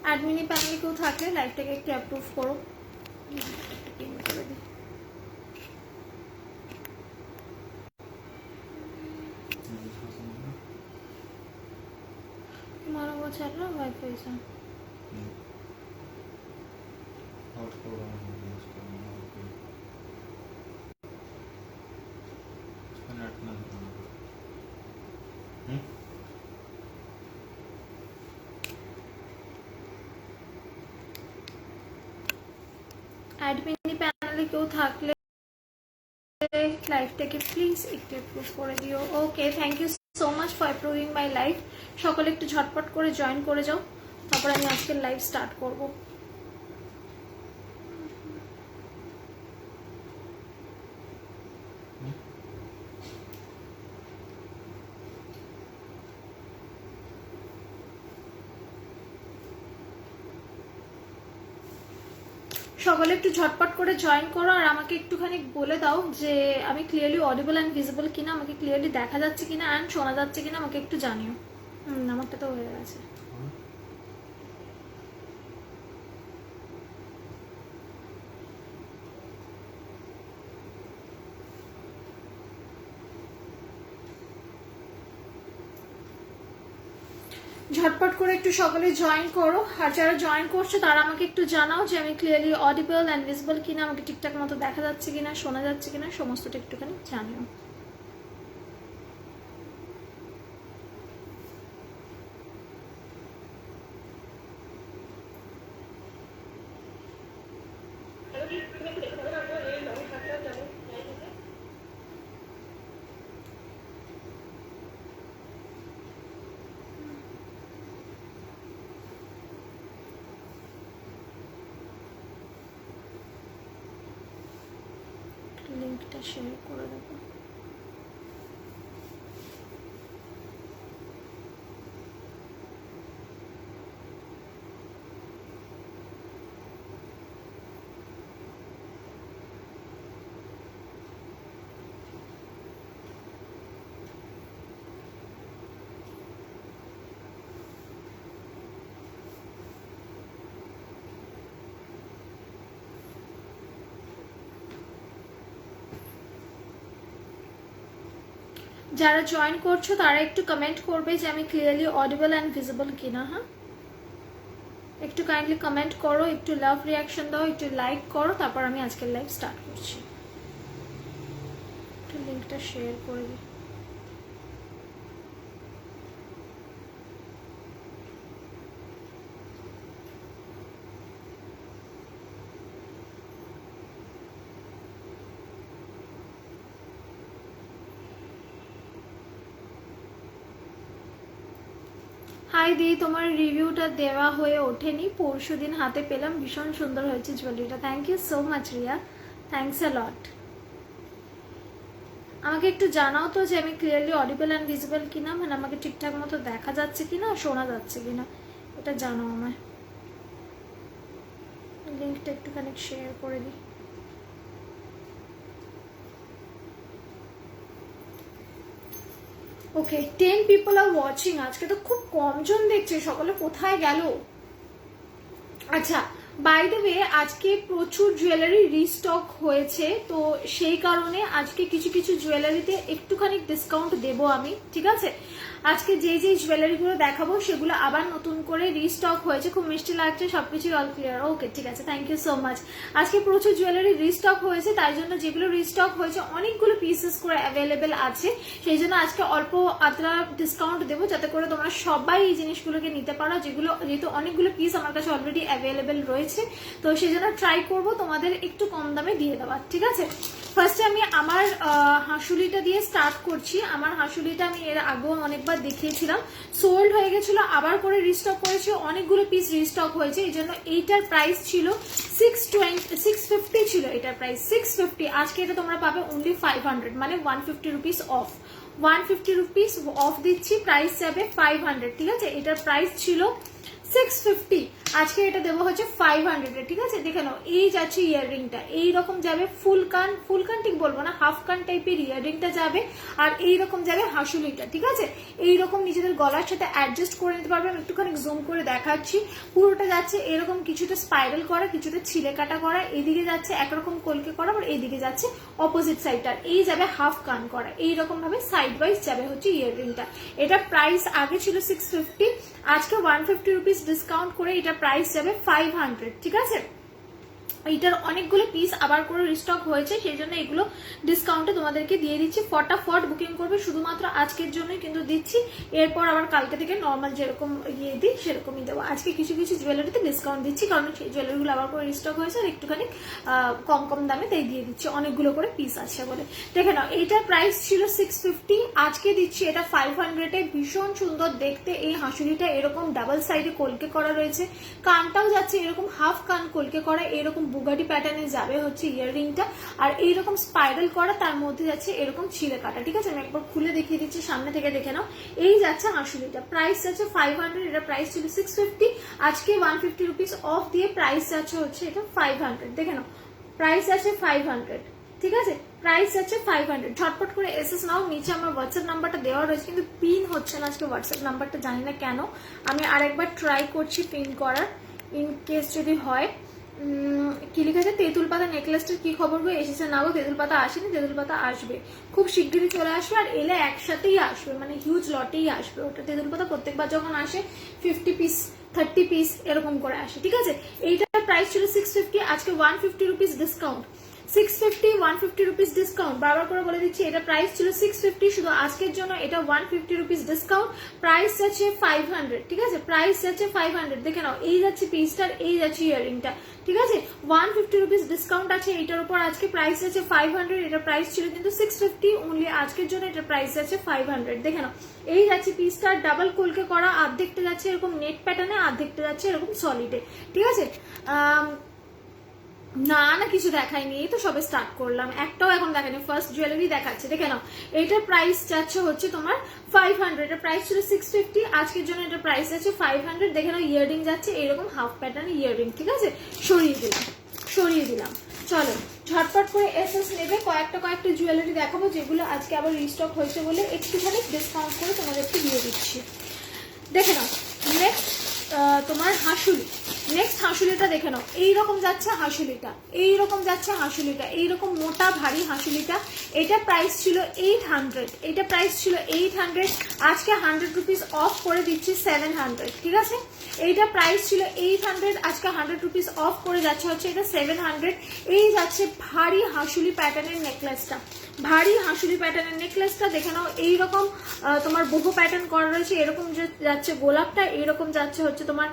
অ্যাডমিনি প্যানেলে কেউ থাকলে লাইভটাকে একটু অ্যাপ্রুভ করো। तुम्हारा वो चल रहा वाईफाई से? অ্যাডমিনি প্যানেলে কেউ থাকলে লাইভটাকে প্লিজ একটু অ্যাপ্রুভ করে দিও। Okay, thank you so much for approving my live. সকলে একটু ঝটপট করে জয়েন করে যাও, তারপর আমি আজকের লাইভ স্টার্ট করব। সকলে একটু ঝটপট করে জয়েন করো, আর আমাকে একটুখানি বলে দাও যে আমি ক্লিয়ারলি অডিবল অ্যান্ড ভিজিবল কিনা, আমাকে ক্লিয়ারলি দেখা যাচ্ছে কিনা অ্যান্ড শোনা যাচ্ছে কিনা, আমাকে একটু জানিও। আমারটা তো হয়ে গেছে। ঝটপট করে একটু সকলে জয়েন করো, আর যারা জয়েন করছো তারা আমাকে একটু জানাও যে আমি ক্লিয়ারলি অডিবল অ্যান্ড ভিজিবল কিনা, আমাকে ঠিকঠাক মতো দেখা যাচ্ছে কিনা, শোনা যাচ্ছে কিনা, সমস্তটা একটুখানি জানিও। লিঙ্কটা শেয়ার করে দেবো। যারা জয়েন করছো তারা একটু কমেন্ট করবে যে আমি ক্লিয়ারলি অডিবল অ্যান্ড ভিজিবল কিনা। হ্যাঁ, একটু কাইন্ডলি কমেন্ট করো, একটু লাভ রিয়াকশন দাও, একটু লাইক করো, তারপর আমি আজকের লাইভ স্টার্ট করছি। একটু লিঙ্কটা শেয়ার করে দিই। হাই দি, তোমার রিভিউটা দেওয়া হয়ে ওঠেনি, পরশুদিন হাতে পেলাম, ভীষণ সুন্দর হয়েছে জুয়েলারিটা। Thank you so much Riya, thanks a lot. আমাকে একটু জানাও তো যে আমি ক্লিয়ারলি অডিবল অ্যান্ড ভিজিবল কিনা, মানে আমাকে ঠিকঠাক মতো দেখা যাচ্ছে কিনা, শোনা যাচ্ছে কিনা, এটা জানাও আমায়। লিঙ্কটা একটুখানি শেয়ার করে দিই। ওকে, 10 পিপল আর ওয়াচিং। আজকে তো খুব কম জন দেখছে, সকলে কোথায় গেল? আচ্ছা, বাই দ্য ওয়ে আজকে প্রচুর জুয়েলারি রিস্টক হয়েছে, তো সেই কারণে আজকে কিছু কিছু জুয়েলারিতে একটুখানি ডিসকাউন্ট দেবো আমি, ঠিক আছে? আজকে যে যে জুয়েলারিগুলো দেখাবো সেগুলো আবার নতুন করে রিস্টক হয়েছে, খুব মিষ্টি লাগছে, সবকিছু অল ক্লিয়ার। ওকে, ঠিক আছে, থ্যাংক ইউ সো মাচ। আজকে প্রচুর জুয়েলারি রিস্টক হয়েছে, তাই জন্য যেগুলো রিস্টক হয়েছে অনেকগুলো পিসেস করে অ্যাভেলেবেল আছে, সেই জন্য আজকে অল্প আদ্রা ডিসকাউন্ট দেবো, যাতে করে তোমরা সবাই এই জিনিসগুলোকে নিতে পারো, যেহেতু অনেকগুলো পিস আমার কাছে অলরেডি অ্যাভেলেবেল রয়েছে, তো সেই জন্য ট্রাই করবো তোমাদের একটু কম দামে দিয়ে দেওয়ার, ঠিক আছে? ফার্স্টে আমি আমার হাঁসুলিটা দিয়ে স্টার্ট করছি। আমার হাঁসুলিটা আমি এর আগেও অনেকবার দেখিয়েছিলাম, সোল্ড হয়ে গেছিল, আবার করে রিস্টক করেছি, অনেকগুলো পিস রিস্টক হয়েছে, এই জন্য এইটার প্রাইস ছিল 650 ছিল এটার প্রাইস 650। আজকে এটা তোমরা পাবে অনলি 500, মানে 150 রুপিস অফ। 150 রুপিস অফ দিচ্ছি, প্রাইস যাবে 500, ঠিক আছে? এটার প্রাইস ছিল 650, আজকে এটা দেবো হচ্ছে 500, ঠিক আছে। দেখে নাও, এই যাচ্ছে ইয়াররিংটা, এইরকম যাবে ফুল কান ঠিক বলবো না, হাফ কান টাইপের ইয়াররিংটা যাবে, আর এইরকম যাবে হাসুলিটা, ঠিক আছে। এইরকম নিজেদের গলার সাথে অ্যাডজাস্ট করে নিতে পারবে। আমি একটুখানি জুম করে দেখাচ্ছি, পুরোটা যাচ্ছে এরকম কিছুটা স্পাইরাল করা, কিছুটা ছিলে কাটা করা, এদিকে যাচ্ছে একরকম কলকে করা, আর এইদিকে যাচ্ছে অপোজিট সাইডটা, এই যাবে হাফ কান করা, এইরকম ভাবে সাইড ওয়াইজ যাবে হচ্ছে ইয়াররিংটা। এটা প্রাইস আগে ছিল 650, আজকে 150 রুপিস ডিসকাউন্ট করে এটা প্রাইস যাবে 500, ঠিক আছে। এইটার অনেকগুলো পিস আবার করে রিস্টক হয়েছে, সেই জন্য এগুলো ডিসকাউন্টে তোমাদেরকে দিয়ে দিচ্ছি। ফটাফট বুকিং করবে, শুধুমাত্র আজকের জন্যই কিন্তু দিচ্ছি, এরপর আবার কালকে থেকে নর্মাল যেরকম ইয়ে দিই সেরকমই দেবো। আজকে কিছু কিছু জুয়েলারিতে ডিসকাউন্ট দিচ্ছি, কারণ সেই জুয়েলারিগুলো আবার করে রিস্টক হয়েছে আর একটুখানি কম দামে তাই দিয়ে দিচ্ছি, অনেকগুলো করে পিস আছে বলে। দেখে নাও, এইটার প্রাইস ছিল 650, আজকে দিচ্ছি এটা 500-এ। ভীষণ সুন্দর দেখতে এই হাঁসুলিটা, এরকম ডাবল সাইডে কলকে করা রয়েছে, কানটাও যাচ্ছে এরকম হাফ কান কলকে করা, এরকম বুগাটি প্যাটার্নে যাবে হচ্ছে ইয়াররিংটা, আর এইরকম স্পাইরাল করা, তার মধ্যে যাচ্ছে এরকম ছিলে কাটা, ঠিক আছে। আমি একবার খুলে দেখিয়ে দিচ্ছি, সামনে থেকে দেখে নাও। এই যাচ্ছে হাঁসুলিটা, প্রাইস যাচ্ছে 500, এটা প্রাইস ছিল 650, আজকে 150 রুপিস অফ দিয়ে প্রাইস যাচ্ছে হচ্ছে এটা 500, দেখে নাও প্রাইস আছে 500, ঠিক আছে। প্রাইস আছে 500, ঝটপট করে এসএস নাও। নিচে আমার হোয়াটসঅ্যাপ নাম্বারটা দেওয়া রয়েছে, কিন্তু পিন হচ্ছে না আজকে হোয়াটসঅ্যাপ নাম্বারটা, জানি না কেন। আমি আরেকবার ট্রাই করছি পিন করার, ইন কেস যদি হয়। কি লিখা আছে, তেঁতুল পাতা নেকলেসটার কি খবর গো, এসেছে না গো? তেঁতুল পাতা আসেনি, তেঁতুল পাতা আসবে খুব শিগগিরই চলে আসবে, আর এলে একসাথেই আসবে, মানে হিউজ লটেই আসবে ওটা। তেঁতুল পাতা প্রত্যেকবার যখন আসে 50 পিস 30 পিস এরকম করে আসে, ঠিক আছে। এইটার প্রাইস ছিল 650, আজকে 150 রুপিস ডিসকাউন্ট, 650 150 রুপিস ডিসকাউন্ট। বারবার করে বলে দিচ্ছি, এটা প্রাইস ছিল 650, শুধু আজকের জন্য এটা 150 রুপিস ডিসকাউন্ট, প্রাইস যাচ্ছে 500, ঠিক আছে। প্রাইস যাচ্ছে 500, দেখে নাও, এই যাচ্ছে পিসটার, এই যাচ্ছে ইয়াররিংটা, ঠিক আছে। 150 রুপিস ডিসকাউন্ট আছে এইটার উপর, আজকে প্রাইস আছে 500, এটা প্রাইস ছিল কিন্তু 650, অনলি আজকের জন্য এটা প্রাইস আছে 500, দেখে নাও। এই যাচ্ছে পিসটার, ডাবল কলকে করা, অর্ধেকটা যাচ্ছে এরকম নেট প্যাটার্নে, অর্ধেকটা যাচ্ছে এরকম সলিডে, ঠিক আছে। না না কিছু দেখাইনি, এই তো সবে স্টার্ট করলাম, একটাও এখন দেখাইনি, ফার্স্ট জুয়েলারি দেখাচ্ছে, দেখে নাও। এটার প্রাইস যাচ্ছে হচ্ছে তোমার 500, এটা প্রাইস ছিল 650, আজকের জন্য এটা প্রাইস আছে 500, দেখে নাও। ইয়াররিং যাচ্ছে এরকম হাফ প্যাটার্ন ইয়াররিং, ঠিক আছে। সরিয়ে দিলাম। চলো ঝটপট করে এসএস নেবে, কয়েকটা জুয়েলারি দেখাবো যেগুলো আজকে আবার রিস্টক হয়েছে বলে একটুখানি ডিসকাউন্ট করে তোমাদেরকে দিয়ে দিচ্ছি। দেখে নাও, নেক্সট তোমার হাঁসুলি, নেক্সট হাঁসুলিটা দেখে নাও। এইরকম যাচ্ছে হাঁসুলিটা, এইরকম মোটা ভারী হাঁসুলিটা। এটা প্রাইস ছিল 800, এটা প্রাইস ছিল 800, আজকে 100 রুপিস অফ করে দিচ্ছি 700, ঠিক আছে। এইটা প্রাইস ছিল 800, আজকে 100 রুপিস অফ করে যাচ্ছে হচ্ছে এটা 700। এই যাচ্ছে ভারী হাঁসুলি প্যাটার্নের নেকলেসটা, ভারী হাঁসুলি প্যাটার্নের নেকলেসটা দেখে নাও। এইরকম তোমার বহু প্যাটার্ন করা রয়েছে, এরকম যাচ্ছে গোলাপটা, এইরকম যাচ্ছে হচ্ছে তোমার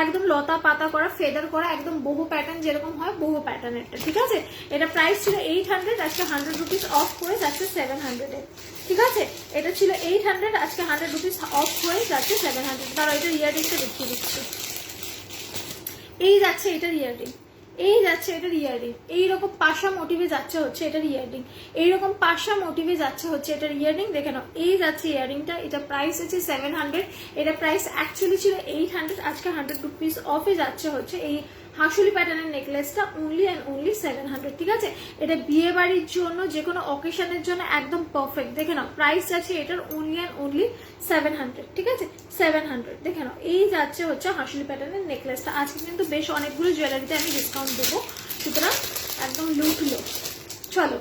একদম লতা পাতা করা, ফেদার করা, একদম বহু প্যাটার্ন যেরকম হয় বহু প্যাটার্নেরটা, ঠিক আছে। এটা প্রাইস ছিল 800, আজকে 100 রুপিস অফ করে যাচ্ছে 700, ঠিক আছে। এটা ছিল 800, আজকে 100 রুপিস অফ হয়ে যাচ্ছে 700। তারা এটা ইয়াররিংটা দেখিয়ে দিচ্ছে, এই যাচ্ছে এটার ইয়াররিং, এই যাচ্ছে এটার ইয়াররিং, এইরকম পাশা মোটিভে যাচ্ছে হচ্ছে এটার ইয়াররিং, এইরকম পাশা মোটিভে যাচ্ছে হচ্ছে এটার ইয়াররিং, দেখে নাও। এই যাচ্ছে ইয়াররিংটা, এটা প্রাইস আছে 700, এটা প্রাইস অ্যাকচুয়ালি ছিল 800, আজকে 100 রুপিস অফে যাচ্ছে হচ্ছে এই হাঁসুলি প্যাটার্নের নেকলেসটা অনলি অ্যান্ড অনলি 700, ঠিক আছে। এটা বিয়ে বাড়ির জন্য, যে কোনো অকেশনের জন্য একদম পারফেক্ট, দেখে নাও। প্রাইস আছে এটার অনলি অ্যান্ড অনলি 700, ঠিক আছে, 700, দেখে নাও। এই যাচ্ছে হচ্ছে হাঁসুলি প্যাটার্নের নেকলেসটা। আজকে কিন্তু বেশ অনেকগুলো জুয়েলারিতে আমি ডিসকাউন্ট দেবো, সুতরাং একদম লুটলো। চলো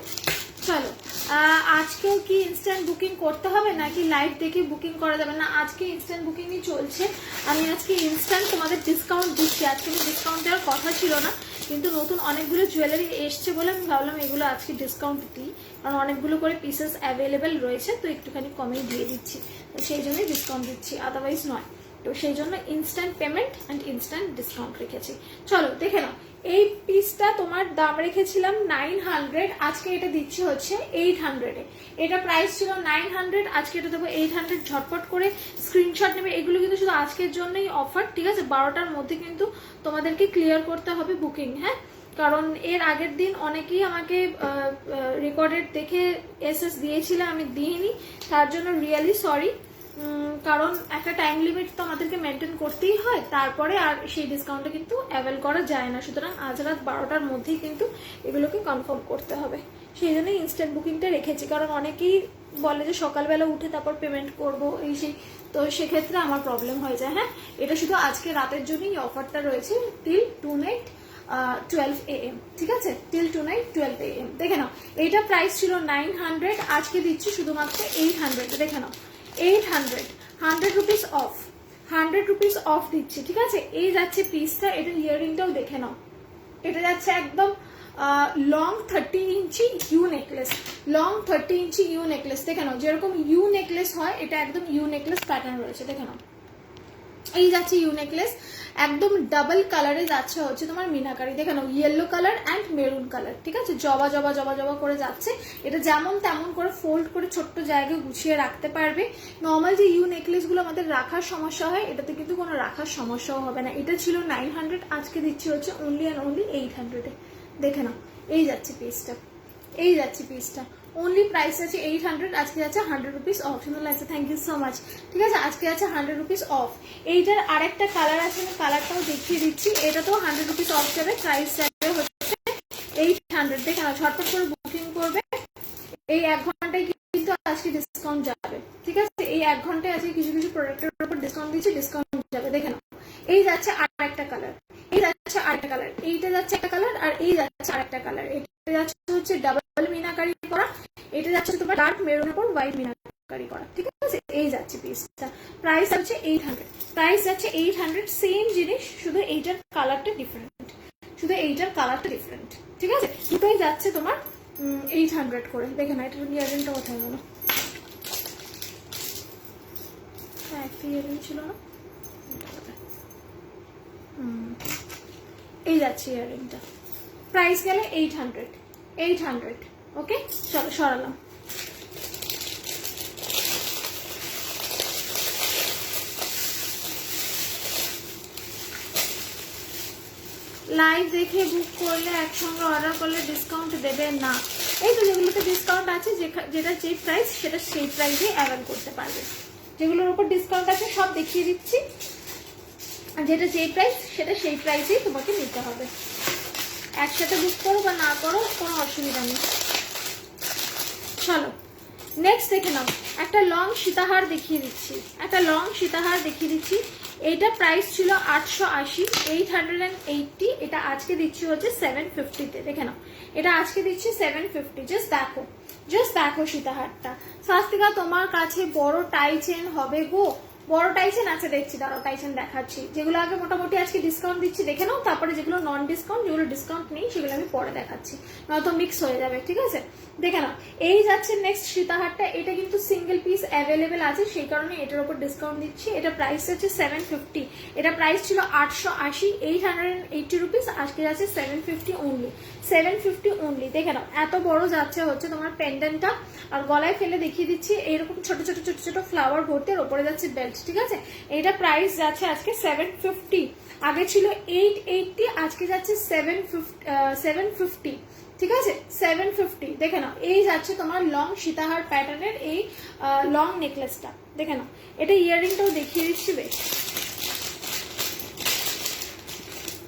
আজকেও কি ইনস্ট্যান্ট বুকিং করতে হবে নাকি লাইভ দেখে বুকিং করা যাবে? না, আজকে ইনস্ট্যান্ট বুকিংই চলছে। আমি আজকে ইনস্ট্যান্ট তোমাদের ডিসকাউন্ট দিচ্ছি, আজকে আমি ডিসকাউন্ট দেওয়ার কথা ছিল না, কিন্তু নতুন অনেকগুলো জুয়েলারি এসছে বলে আমি ভাবলাম এগুলো আজকে ডিসকাউন্ট দিই, কারণ অনেকগুলো করে পিসেস অ্যাভেলেবেল রয়েছে, তো একটুখানি কমেই দিয়ে দিচ্ছি, তো সেই জন্যই ডিসকাউন্ট দিচ্ছি, আদারওয়াইজ নয়। তো সেই জন্য instant payment and instant discount রেখেছি। চলো দেখে নাও, এই পিসটা তোমার দাম রেখেছিলাম 900, আজকে এটা দিচ্ছি হচ্ছে 800-এ। এটা প্রাইস ছিল 900, আজকে এটা দেবো 800। ঝটপট করে স্ক্রিনশট নেবে, এগুলো কিন্তু শুধু আজকের জন্যই অফার, ঠিক আছে। 12টার মধ্যে কিন্তু তোমাদেরকে ক্লিয়ার করতে হবে বুকিং, হ্যাঁ, কারণ এর আগের দিন অনেকেই আমাকে রেকর্ডেড দেখে এসএস দিয়েছিল, আমি দিইনি, তার জন্য রিয়েলি সরি। কারণ একটা টাইম লিমিট তো আমাদেরকে মেনটেন করতেই হয়, তারপরে আর সেই ডিসকাউন্টটা কিন্তু অ্যাভেল করা যায় না। সুতরাং আজ রাত 12টার মধ্যেই কিন্তু এগুলোকে কনফার্ম করতে হবে। সেই জন্যই ইনস্ট্যান্ট বুকিংটা রেখেছি, কারণ অনেকেই বলে যে সকালবেলা উঠে তারপর পেমেন্ট করব এই সেই, তো সেক্ষেত্রে আমার প্রবলেম হয়ে যায়। হ্যাঁ, এটা শুধু আজকে রাতের জন্যই অফারটা রয়েছে টিল 12 AM, ঠিক আছে, টিল 12 AM। দেখে নাও, এইটা প্রাইস ছিল 900, আজকে দিচ্ছি শুধুমাত্র 800। দেখে নাও, 800, 100 রুপিস অফ, 100 রুপিস অফ দিচ্ছি, ঠিক আছে। এই যাচ্ছে পিসটা, এটা ইয়াররিংটাও দেখে নাও, এটা যাচ্ছে একদম লং 30 ইঞ্চি ইউ নেকলেস, লং 30 ইঞ্চি ইউ নেকলেস। দেখে নাও, যেরকম ইউ নেকলেস হয় এটা একদম ইউ নেকলেস প্যাটার্ন রয়েছে। দেখে নাও, এই যাচ্ছে ইউ নেকলেস, একদম ডাবল কালারে যাচ্ছে হচ্ছে তোমার মিনাকারি। দেখে নাও, yellow colour and maroon colour, ঠিক আছে, জবা জবা জবা জবা করে যাচ্ছে। এটা যেমন তেমন করে ফোল্ড করে ছোট্ট জায়গায় গুছিয়ে রাখতে পারবে। নর্মাল যে ইউ নেকলেসগুলো আমাদের রাখার সমস্যা হয়, এটাতে কিন্তু কোনো রাখার সমস্যাও হবে না। এটা ছিল 900, আজকে দিচ্ছি হচ্ছে অনলি অ্যান্ড অনলি 800-এ। দেখে নাও, এই যাচ্ছে পিসটা, এই যাচ্ছে পিসটা, অনলি প্রাইস আছে 800, আজকে যাচ্ছে 100 রুপিস অফ। সুন্দর লাগছে, থ্যাংক ইউ সো মাচ। ঠিক আছে, আজকে আছে 100 রুপিস অফ। এইটার আরেকটা কালার আছে, আমি কালারটাও দেখিয়ে দিচ্ছি। এটা তো 100 রুপিস অফ যাবে, প্রাইস যাবে হচ্ছে 800। দেখে নাও, ঝটপট করে বুকিং করবে। এই 1 ঘন্টায় কিন্তু আজকে ডিসকাউন্ট যাবে, ঠিক আছে, এই 1 ঘন্টায় আজকে কিছু কিছু প্রোডাক্টের উপর ডিসকাউন্ট দিচ্ছে, ডিসকাউন্ট যাবে। দেখে নাও, এই যাচ্ছে আরেকটা কালার, এই যাচ্ছে আরেকটা কালার, এইটা যাচ্ছে একটা কালার, আর এই যাচ্ছে আরেকটা কালার। এটা যাচ্ছে হচ্ছে ডাবল মিনাকারি করা, এটা যাচ্ছে তোমার ডার্ক মেরুন উপর হোয়াইট মিনাকারি করা, ঠিক আছে। এই যাচ্ছে পিসটা, প্রাইস হচ্ছে 800, প্রাইস যাচ্ছে 800। সেম জিনিস, শুধু এইটার কালারটা ডিফারেন্ট, শুধু এইটার কালারটা ডিফারেন্ট, ঠিক আছে। দুটোই যাচ্ছে তোমার 800 করে। দেখে না, এটার ইয়ারিংটা কোথায় গেল? একটা ইয়ারিং ছিল না, এই যাচ্ছে ইয়ারিংটা, প্রাইস গেলে 800, 800। ওকে, চলো সরালাম। লাইভ দেখে বুক করলে একসঙ্গে অর্ডার করলে ডিসকাউন্ট দেবে না। এই তো যেগুলোতে ডিসকাউন্ট আছে, যেটা যে প্রাইস সেটা সেই প্রাইসে অ্যাভেল করতে পারবে। যেগুলোর উপর ডিসকাউন্ট আছে সব দেখিয়ে দিচ্ছি, আর যেটা যে প্রাইস সেটা সেই প্রাইসেই তোমাকে নিতে হবে। একসাথে বুক করো বা না করো কোনো অসুবিধা নেই। চলো নেক্সট দেখে নাও, একটা লং সীতাহার দেখিয়ে দিচ্ছি, একটা লং সীতাহার দেখিয়ে দিচ্ছি। এইটা প্রাইস ছিল 880, 880। এটা আজকে দিচ্ছি হচ্ছে 750-তে। দেখে নাও, এটা আজকে দিচ্ছি 750। জাস্ট দেখো, জাস্ট দেখো সীতাহারটা। স্বাস্তিকা, তোমার কাছে বড় টাই চেন হবে গো? বড় টাই চেন আছে, দেখছি, দাঁড়াও টাই চেন দেখাচ্ছি। যেগুলো আগে মোটামুটি আজকে ডিসকাউন্ট দিচ্ছি দেখে নাও, তারপরে যেগুলো নন ডিসকাউন্ট, যেগুলো ডিসকাউন্ট নেই সেগুলো আমি পরে দেখাচ্ছি, নয়তো মিক্স হয়ে যাবে, ঠিক আছে। দেখে নাও, এই যাচ্ছে নেক্সট সীতাহারটা। এটা কিন্তু সিঙ্গেল পিস অ্যাভেলেবেল আছে, সেই কারণে এটার উপর ডিসকাউন্ট দিচ্ছি। এটা প্রাইস হচ্ছে 750, এটা প্রাইস ছিল 880, 880 রুপিস, আজকে যাচ্ছে 750 অনলি, 750 অনলি। দেখে নাও, এত বড় যাচ্ছে হচ্ছে তোমার পেন্ডেন্টটা, আর গলায় ফেলে দেখিয়ে দিচ্ছি এরকম ছোট ছোট ছোট ছোট ফ্লাওয়ার ভর্তি, আর ওপরে যাচ্ছে বেল্ট, ঠিক আছে। এটা প্রাইস যাচ্ছে আজকে 750, আগে ছিল 880, আজকে যাচ্ছে 750, ঠিক আছে, 750। দেখে নাও, এই যাচ্ছে তোমার লং সীতাহার প্যাটার্নের এই লং নেকলেসটা। দেখে নাও, এটা ইয়াররিংটাও দেখিয়ে দিচ্ছি বেশ।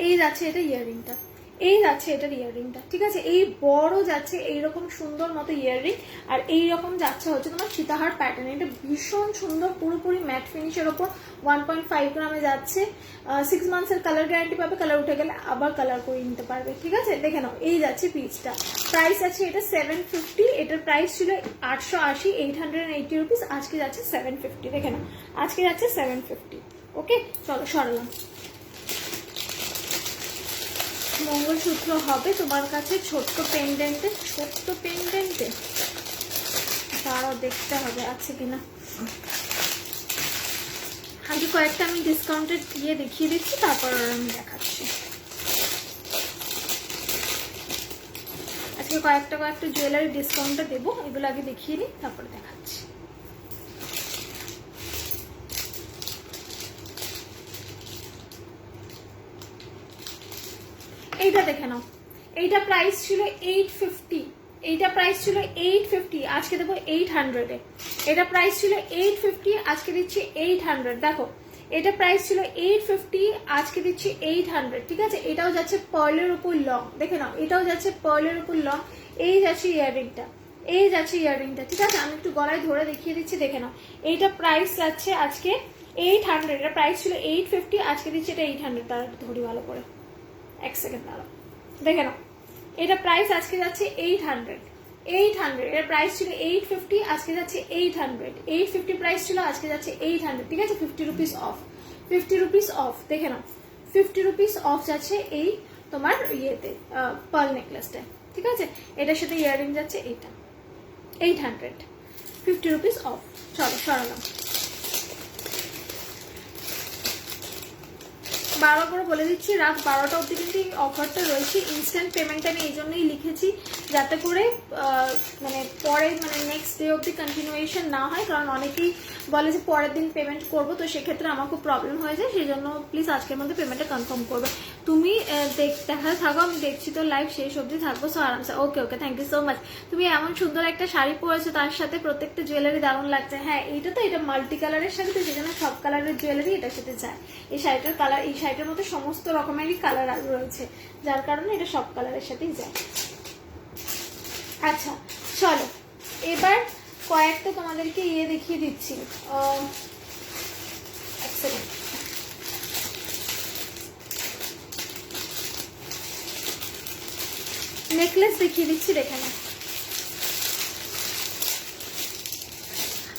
এই যাচ্ছে এটা ইয়াররিংটা, এই যাচ্ছে এটার ইয়াররিংটা, ঠিক আছে। এই বড় যাচ্ছে এইরকম সুন্দর মতো ইয়াররিং, আর এইরকম যাচ্ছে হচ্ছে তোমার সীতাহার প্যাটার্ন। এটা ভীষণ সুন্দর, পুরোপুরি ম্যাট ফিনিশের ওপর 1.5 গ্রামে যাচ্ছে। 6 মান্থসের কালার গ্যারান্টি পাবে, কালার উঠে গেলে আবার কালার করে নিতে পারবে, ঠিক আছে। দেখে নাও, এই যাচ্ছে পিসটা, প্রাইস আছে এটা 750, এটার প্রাইস ছিল 880, 880 রুপিস, আজকে যাচ্ছে 750। দেখে নাও, আজকে যাচ্ছে 750। ওকে, চলো সরালাম। মঙ্গলসূত্র হবে তোমার কাছে ছোট্ট পেন্ডেন্টে, ছোট্ট পেন্ডেন্টে, তারাও দেখতে হবে আছে কিনা। আগে কয়েকটা আমি ডিসকাউন্টেড দিয়ে দেখিয়ে দিচ্ছি, তারপর আমি দেখাচ্ছি। আজকে কয়েকটা জুয়েলারি ডিসকাউন্টটা দেবো, এগুলো আগে দেখিয়ে নিই, তারপরে দেখাচ্ছি। এইটা দেখে নাও, এইটা প্রাইস ছিল 850, এইটা প্রাইস ছিল 850, আজকে দেবো 800-এ। এটা প্রাইস ছিল 850, আজকে দিচ্ছি 800। দেখো এটা প্রাইস ছিল 850, আজকে দিচ্ছি 800, ঠিক আছে। এটাও যাচ্ছে পার্লের উপর লং, দেখে নাও, এটাও যাচ্ছে পার্লের উপর লং। এই যাচ্ছে ইয়াররিংটা, এই যাচ্ছে ইয়াররিংটা, ঠিক আছে। আমি একটু গলায় ধরে দেখিয়ে দিচ্ছি, দেখে নাও। এইটা প্রাইস যাচ্ছে আজকে 800, এটা প্রাইস ছিল 850, আজকে দিচ্ছি এটা 800। তার ধরি ভালো করে, এক সেকেন্ড দাঁড়াও, দেখে নাও। এটা প্রাইস আজকে যাচ্ছে 800, 800। এর প্রাইস ছিল 850, আজকে যাচ্ছে 800। 850 প্রাইস ছিল, আজকে যাচ্ছে 800, ঠিক আছে। 50 রুপিস অফ, 50 রুপিস অফ, দেখে নাও। 50 রুপিস অফ যাচ্ছে এই তোমার ইয়েতে পার্ল নেকলেসটা, ঠিক আছে। এটার সাথে ইয়াররিং যাচ্ছে এইটা 800, 50 রুপিস অফ। চলো সরালাম। 12 করে বলে দিচ্ছি, রাত 12টা অবধি কিন্তু এই অফারটা রয়েছে। ইনস্ট্যান্ট পেমেন্ট আমি এই জন্যই লিখেছি, যাতে করে মানে পরে মানে নেক্সট ডে অবধি কন্টিনিউয়েশন না হয়, কারণ অনেকেই বলে যে পরের দিন পেমেন্ট করবো, তো সেক্ষেত্রে আমার খুব প্রবলেম হয়ে যায়। সেই জন্য প্লিজ আজকের মধ্যে পেমেন্টটা কনফার্ম করবে। তুমি দেখা থাকো, আমি দেখছি তো লাইভ শেষ অবধি থাকবো, সো আরামসে। ওকে ওকে, থ্যাংক ইউ সো মাচ। তুমি এমন সুন্দর একটা শাড়ি পরেছো, তার সাথে প্রত্যেকটা জুয়েলারি দারুণ লাগছে। হ্যাঁ, এইটা তো এটা মাল্টি কালারের সাথে, তো সেজন্য সব কালারের জুয়েলারি এটার সাথে যায়। এই শাড়িটার কালার, এই শাড়িটার মধ্যে সমস্ত রকমেরই কালার রয়েছে, যার কারণে এটা সব কালারের সাথেই যায়। আচ্ছা চলো, এবার কয়েকটা তোমাদেরকে ইয়ে দেখিয়ে দিচ্ছি। এক সেকেন্ড, নেকলেস দেখিয়ে দিচ্ছি, দেখে না।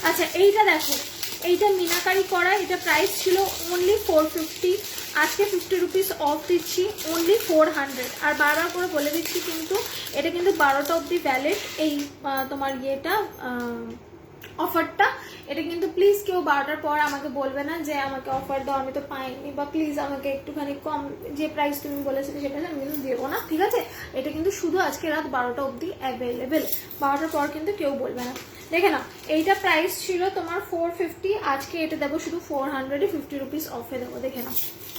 আচ্ছা এইটা দেখো, এইটা মিনাকারি করা, এটা প্রাইস ছিল অনলি 450, আজকে 50 রুপিস অফ দিচ্ছি, অনলি 400। আর বারবার করে বলে দিচ্ছি কিন্তু এটা কিন্তু 12টা অবধি ভ্যালিড, এই তোমার ইয়েটা অফারটা। এটা কিন্তু প্লিজ কেউ 12টার পর আমাকে বলবে না যে আমাকে অফার দাও, আমি তো পাইনি, বা প্লিজ আমাকে একটুখানি কম যে প্রাইস তুমি বলেছিলে সেটা আমি কিন্তু দেবো না, ঠিক আছে। এটা কিন্তু শুধু আজকে রাত 12টা অবধি অ্যাভেলেবেল, 12টার পর কিন্তু কেউ বলবে না। দেখে না, এইটা প্রাইস ছিল তোমার 450, আজকে এটা দেবো শুধু 400, 50 রুপিস অফে দেবো, দেখে না।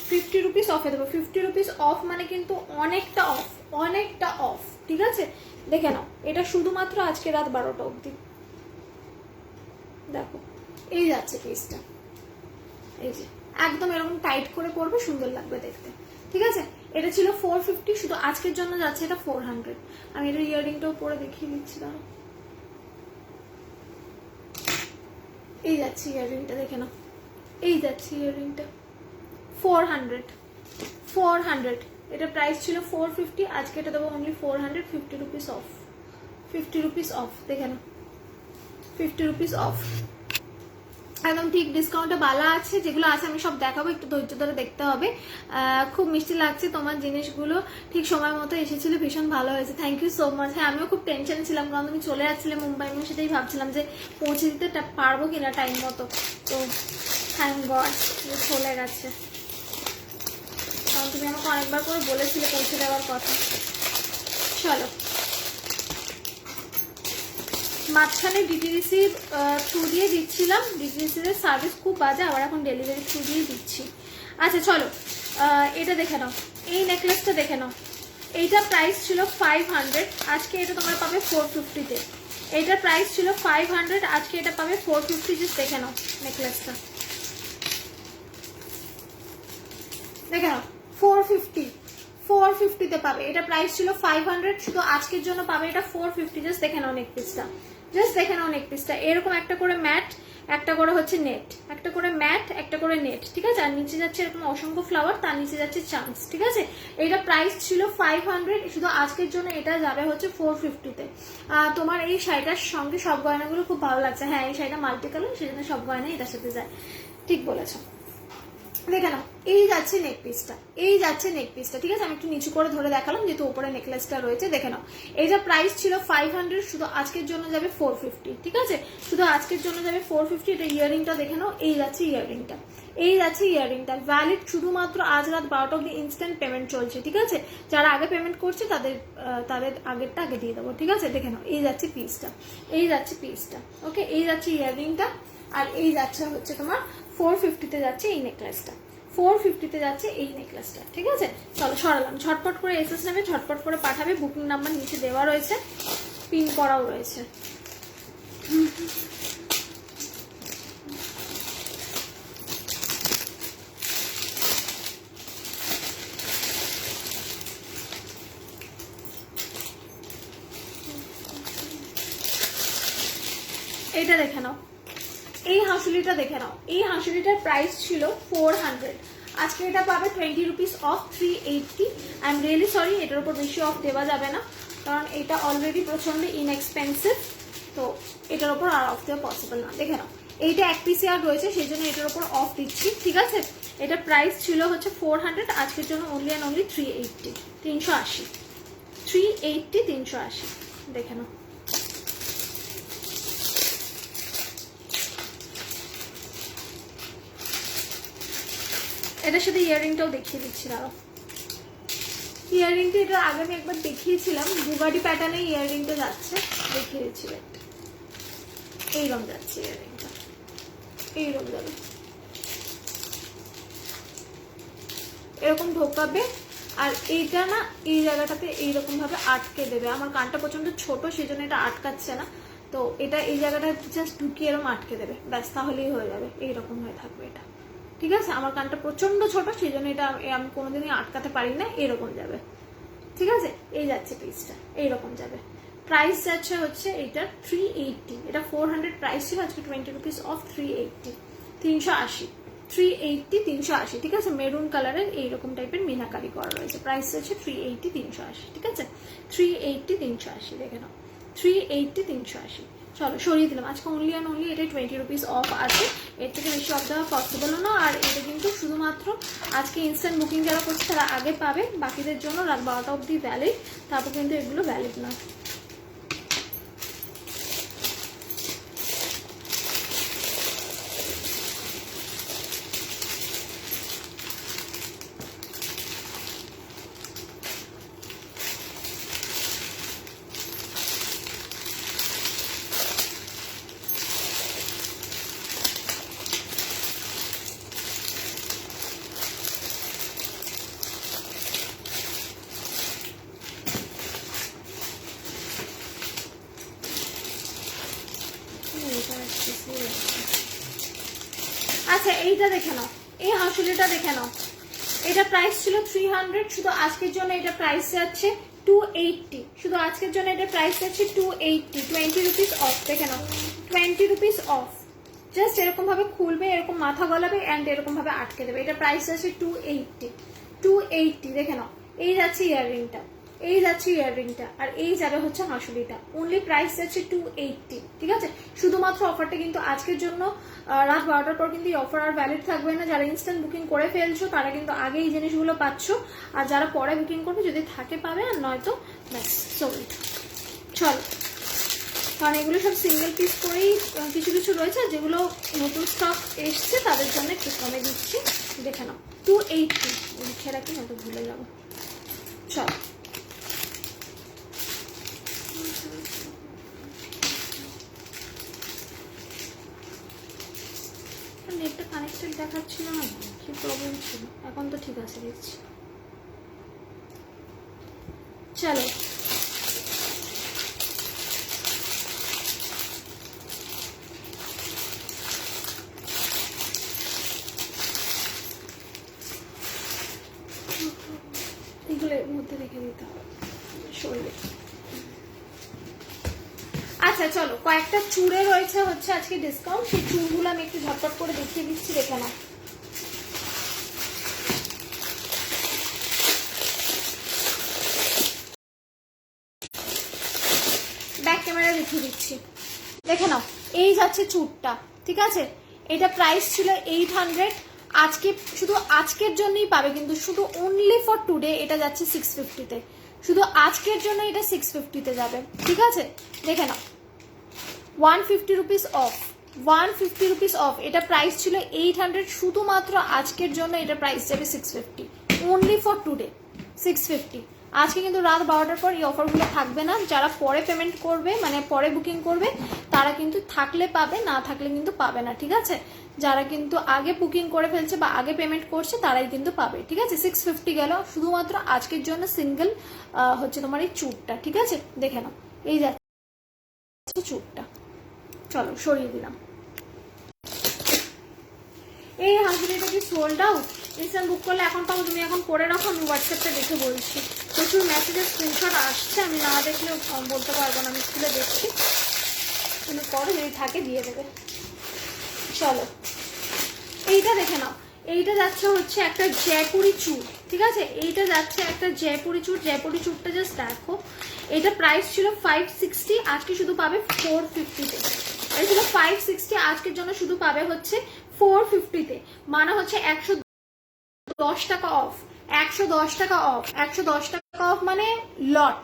50 রুপিস অফে দেবো। 50 রুপিস অফ মানে কিন্তু অনেকটা অফ, অনেকটা অফ, ঠিক আছে। দেখে নাও, এটা শুধুমাত্র আজকে রাত 12টা অবধি। দেখো এই যাচ্ছে পিসটা, এই যে একদম এরকম টাইট করে পরবে, সুন্দর লাগবে দেখতে, ঠিক আছে। এটা ছিল 450, শুধু আজকের জন্য যাচ্ছে এটা 400। আমি এটা ইয়াররিংটাও পরে দেখিয়ে দিচ্ছি, দাঁড়াও। এই যাচ্ছে ইয়াররিংটা, দেখে নাও, এই যাচ্ছে ইয়াররিংটা 400, 400। এটা প্রাইস ছিল 450, আজকে এটা দেবো only 400, 50 rupees of, 50 rupees of, দেখে নাও, 50 রুপিস অফ। একদম ঠিক ডিসকাউন্টে বালা আছে, যেগুলো আছে আমি সব দেখাবো, একটু ধৈর্য ধরে দেখতে হবে। খুব মিষ্টি লাগছে তোমার জিনিসগুলো, ঠিক সময় মতো এসেছিল, ভীষণ ভালো হয়েছে, থ্যাংক ইউ সো মাচ। হ্যাঁ, আমিও খুব টেনশনে ছিলাম, কারণ তুমি চলে যাচ্ছিলে মুম্বাই, আমি সেটাই ভাবছিলাম যে পৌঁছে দিতে পারবো কিনা টাইম মতো, তো থ্যাংক গড চলে গেছে, কারণ তুমি আমাকে অনেকবার করে বলেছিলে পৌঁছে দেওয়ার কথা। চলো, মাঝখানে ডিটিডিসির থ্রু দিয়ে দিচ্ছিলাম, ডিটিডিসির সার্ভিস খুব বাজে, আবার এখন ডেলিভারি থ্রু দিয়ে দিচ্ছি। আচ্ছা চলো, এটা দেখে নাও, এই নেকলেসটা দেখে নাও। এইটা প্রাইস ছিল 500, আজকে এটা তোমার পাবে 450-তে। এইটার প্রাইস ছিল 500, আজকে এটা পাবে 450, জাস্ট দেখে নাও নেকলেসটা, দেখে নাও 450, 450-তে পাবে। এটা প্রাইস ছিল 500, শুধু আজকের জন্য পাবে এটা 450, জাস্ট দেখে নাও নেক পিসটা, জাস্ট দেখে নাও নেক পিসটা। এরকম একটা করে ম্যাট, একটা করে হচ্ছে নেট, একটা করে ম্যাট, একটা করে নেট, ঠিক আছে। আর নিচে যাচ্ছে এরকম অসংখ্য ফ্লাওয়ার, তার নিচে যাচ্ছে চান্স, ঠিক আছে। এটা প্রাইস ছিল 500, শুধু আজকের জন্য এটা যাবে হচ্ছে 450-তে। তোমার এই শাড়িটার সঙ্গে সব গয়নাগুলো খুব ভালো লাগছে। হ্যাঁ, এই শাড়িটা মাল্টি কালার, সেজন্য সব গয়নাই এটার সাথে যায়, ঠিক বলেছো। দেখে নাও, এই যাচ্ছে নেক পিসটা, এই যাচ্ছে নেক পিসটা, ঠিক আছে। আমি একটু নিচু করে ধরে দেখালাম, যেহেতু উপরে নেকলেসটা রয়েছে, দেখে নাও। এইটা প্রাইস ছিল 500, শুধু আজকের জন্য যাবে 450, ঠিক আছে। শুধু আজকের জন্য যাবে 450। এটা ইয়াররিংটা দেখে নাও, এই যাচ্ছে ইয়াররিংটা, এই যাচ্ছে ইয়াররিংটা, ভ্যালিড শুধুমাত্র আজ রাত 12টা অবধি, ইনস্ট্যান্ট পেমেন্ট চলছে, ঠিক আছে। যারা আগে পেমেন্ট করছে তাদের আগেরটা আগে দিয়ে দেবো, ঠিক আছে। দেখে নাও, এই যাচ্ছে পিসটা, এই যাচ্ছে পিসটা, ওকে। এই যাচ্ছে ইয়াররিংটা, আর এই যাচ্ছে হচ্ছে তোমার 450-তে যাচ্ছে এই নেকলেসটা, 450-তে যাচ্ছে এই নেকলেসটা, ঠিক আছে। চলো সরালাম, ঝটপট করে এসএস নেবে, ঝটপট করে পাঠাবে। বুকিং নাম্বার নিচে দেওয়া রয়েছে, পিন করাও রয়েছে। এটা দেখে নাও, এই হাঁসুলিটা দেখে নাও। এই হাঁসুলিটার প্রাইস ছিল 400, আজকে এটা পাবে 20 rupees of 380। I am really sorry, এটার উপর বেশি অফ দেওয়া যাবে না, কারণ এটা অলরেডি প্রচন্ড ইনএক্সপেন্সিভ, তো এটার উপর আর অফ দেওয়া পসিবল না। দেখে নাও, এইটা এক পিসে আর রয়েছে, সেই জন্য এটার উপর অফ দিচ্ছি, ঠিক আছে। এটা প্রাইস ছিল হচ্ছে 400, আজকের জন্য অনলি অ্যান্ড অনলি 380, 380, 380, 380। দেখে নাও, এটার সাথে ইয়াররিংটাও দেখিয়ে দিচ্ছি। দাঁড়াও, ইয়াররিংটা এটা আগে আমি একবার দেখিয়েছিলাম, বুগাটি প্যাটার্নে ইয়াররিংটা যাচ্ছে, দেখিয়ে দিচ্ছিলাম। এইরকম যাচ্ছে ইয়াররিংটা, এইরকম যাবে, এরকম ঢোকাবে, আর এইটা না এই জায়গাটাতে এইরকম ভাবে আটকে দেবে। আমার কানটা প্রচন্ড ছোট, সেই জন্য এটা আটকাচ্ছে না, তো এটা এই জায়গাটা জাস্ট ঢুকিয়ে এরকম আটকে দেবে, ব্যাস, তাহলেই হয়ে যাবে। এইরকম হয়ে থাকবে এটা, ঠিক আছে। আমার কানটা প্রচন্ড ছোট, সেই জন্য এটা আমি কোনোদিনই আটকাতে পারি না, এরকম যাবে, ঠিক আছে। এই যাচ্ছে পিসটা, এইরকম যাবে। প্রাইস যাচ্ছে হচ্ছে এটার 380, এটা 400 প্রাইস ছিল, আজকে 20 রুপিস অফ 380, 380, 380, 380, ঠিক আছে। মেরুন কালারের এইরকম টাইপের মিনাকারি করা রয়েছে, প্রাইস হচ্ছে 380, 380, ঠিক আছে। 380, 380, দেখে নাও, 380, 380। চলো সরিয়ে দিলাম, আজকে অনলি অ্যান্ড অনলি এটা 20 রুপিস অফ আছে, এর থেকে বেশি অফ দেওয়া পসিবলও না। আর এটা কিন্তু শুধুমাত্র আজকে ইনস্ট্যান্ট বুকিং যারা করছে তারা আগে পাবে, বাকিদের জন্য রাত 12টা অবধি ভ্যালিড, তারপর কিন্তু এগুলো ভ্যালিড না। আচ্ছা, এইটা দেখে নাও, এই হাঁসুলিটা দেখে নাও, এটা প্রাইস ছিল 300, শুধু আজকের জন্য এটা প্রাইস যাচ্ছে 280, শুধু আজকের জন্য এটা প্রাইস যাচ্ছে 280, 20 রুপিস অফ। দেখে নাও, 20 রুপিস অফ, জাস্ট এরকম ভাবে খুলবে, এরকম মাথা গলাবে অ্যান্ড এরকম ভাবে আটকে দেবে। এটা প্রাইস যাচ্ছে 280, 280। দেখে নাও, এই যাচ্ছে ইয়াররিংটা, এই যাচ্ছে ইয়াররিংটা, আর এই যাবে হচ্ছে হাঁসুলিটা। অনলি প্রাইস যাচ্ছে 280, ঠিক আছে। শুধুমাত্র অফারটা কিন্তু আজকের জন্য, রাত 12টার পর কিন্তু এই অফার আর ভ্যালিড থাকবে না। যারা ইনস্ট্যান্ট বুকিং করে ফেলছো তারা কিন্তু আগে এই জিনিসগুলো পাচ্ছ, আর যারা পরে বুকিং করবে যদি থাকে পাবে, আর নয়তো ব্যাস সোল্ড। চলো, কারণ এগুলো সব সিঙ্গেল পিস করেই কিছু কিছু রয়েছে, যেগুলো নতুন স্টক এসছে তাদের জন্য একটু কমে দিচ্ছি। দেখে নাও, 280 লিখে রাখি, নয়তো ভুলে যাবো। চলো, নেটটা কানেক্টেড দেখাচ্ছিল না, কি প্রবলেম ছিল, এখন তো ঠিক আছে দেখছি। চলো, এগুলো এর মধ্যে রেখে দিতে হবে শরীরে। আচ্ছা চলো, কয়েকটা চুড়ে রয়েছে হচ্ছে আজকে ডিসকাউন্ট, সেই চুড়গুলো আমি একটু ঝটপট করে দেখিয়ে দিচ্ছি, দেখে নাও। ব্যাক ক্যামেরা দেখিয়ে দিচ্ছি, দেখে নাও, এই যাচ্ছে চুড়টা, ঠিক আছে। এটা প্রাইস ছিল 800, আজকে শুধু আজকের জন্যই পাবে, কিন্তু শুধু অনলি ফর টুডে এটা যাচ্ছে 650-তে, শুধু আজকের জন্য এটা 650-তে যাবে, ঠিক আছে। দেখে নাও, 150 রুপিস অফ, 150 রুপিস অফ। এটা প্রাইস ছিল 800, শুধুমাত্র আজকের জন্য এটা প্রাইস যাবে 650, অনলি ফর টুডে 650। আজকে কিন্তু রাত 12টার পর এই অফারগুলো থাকবে না। যারা পরে পেমেন্ট করবে, মানে পরে বুকিং করবে, তারা কিন্তু থাকলে পাবে, না থাকলে কিন্তু পাবে না, ঠিক আছে। যারা কিন্তু আগে বুকিং করে ফেলছে বা আগে পেমেন্ট করছে তারাই কিন্তু পাবে, ঠিক আছে। 650 গেল শুধুমাত্র আজকের জন্য সিঙ্গেল হচ্ছে তোমার এই চুটটা, ঠিক আছে। দেখে নাও, এই যাচ্ছে চুটটা। চলো সরিয়ে দিলাম। এই হাঁসুলিটা কি সোল্ড আউট? ইনস্ট্যান্ট বুক করলে এখন পাবো, তুমি এখন করে রাখো, আমি হোয়াটসঅ্যাপটা দেখে বলছি। প্রচুর মেসেজের স্ক্রিনশট আসছে, আমি না দেখলে বলতে পারবো না, আমি খুলে দেখছি। তুমি করো, যদি থাকে দিয়ে দেবে। চলো এইটা দেখে নাও, এইটা যাচ্ছে হচ্ছে একটা জয়পুরি চুড়, ঠিক আছে, এইটা যাচ্ছে একটা জয়পুরি চুড়। জয়পুরি চুড়টা জাস্ট দেখো, এটা প্রাইস ছিল 560, আজকে শুধু পাবে 450-তে। এটা ছিল 560, আজকের জন্য শুধু পাবে হচ্ছে 450-তে, মানে হচ্ছে 110 টাকা অফ, 110 টাকা অফ, 110 টাকা অফ মানে লট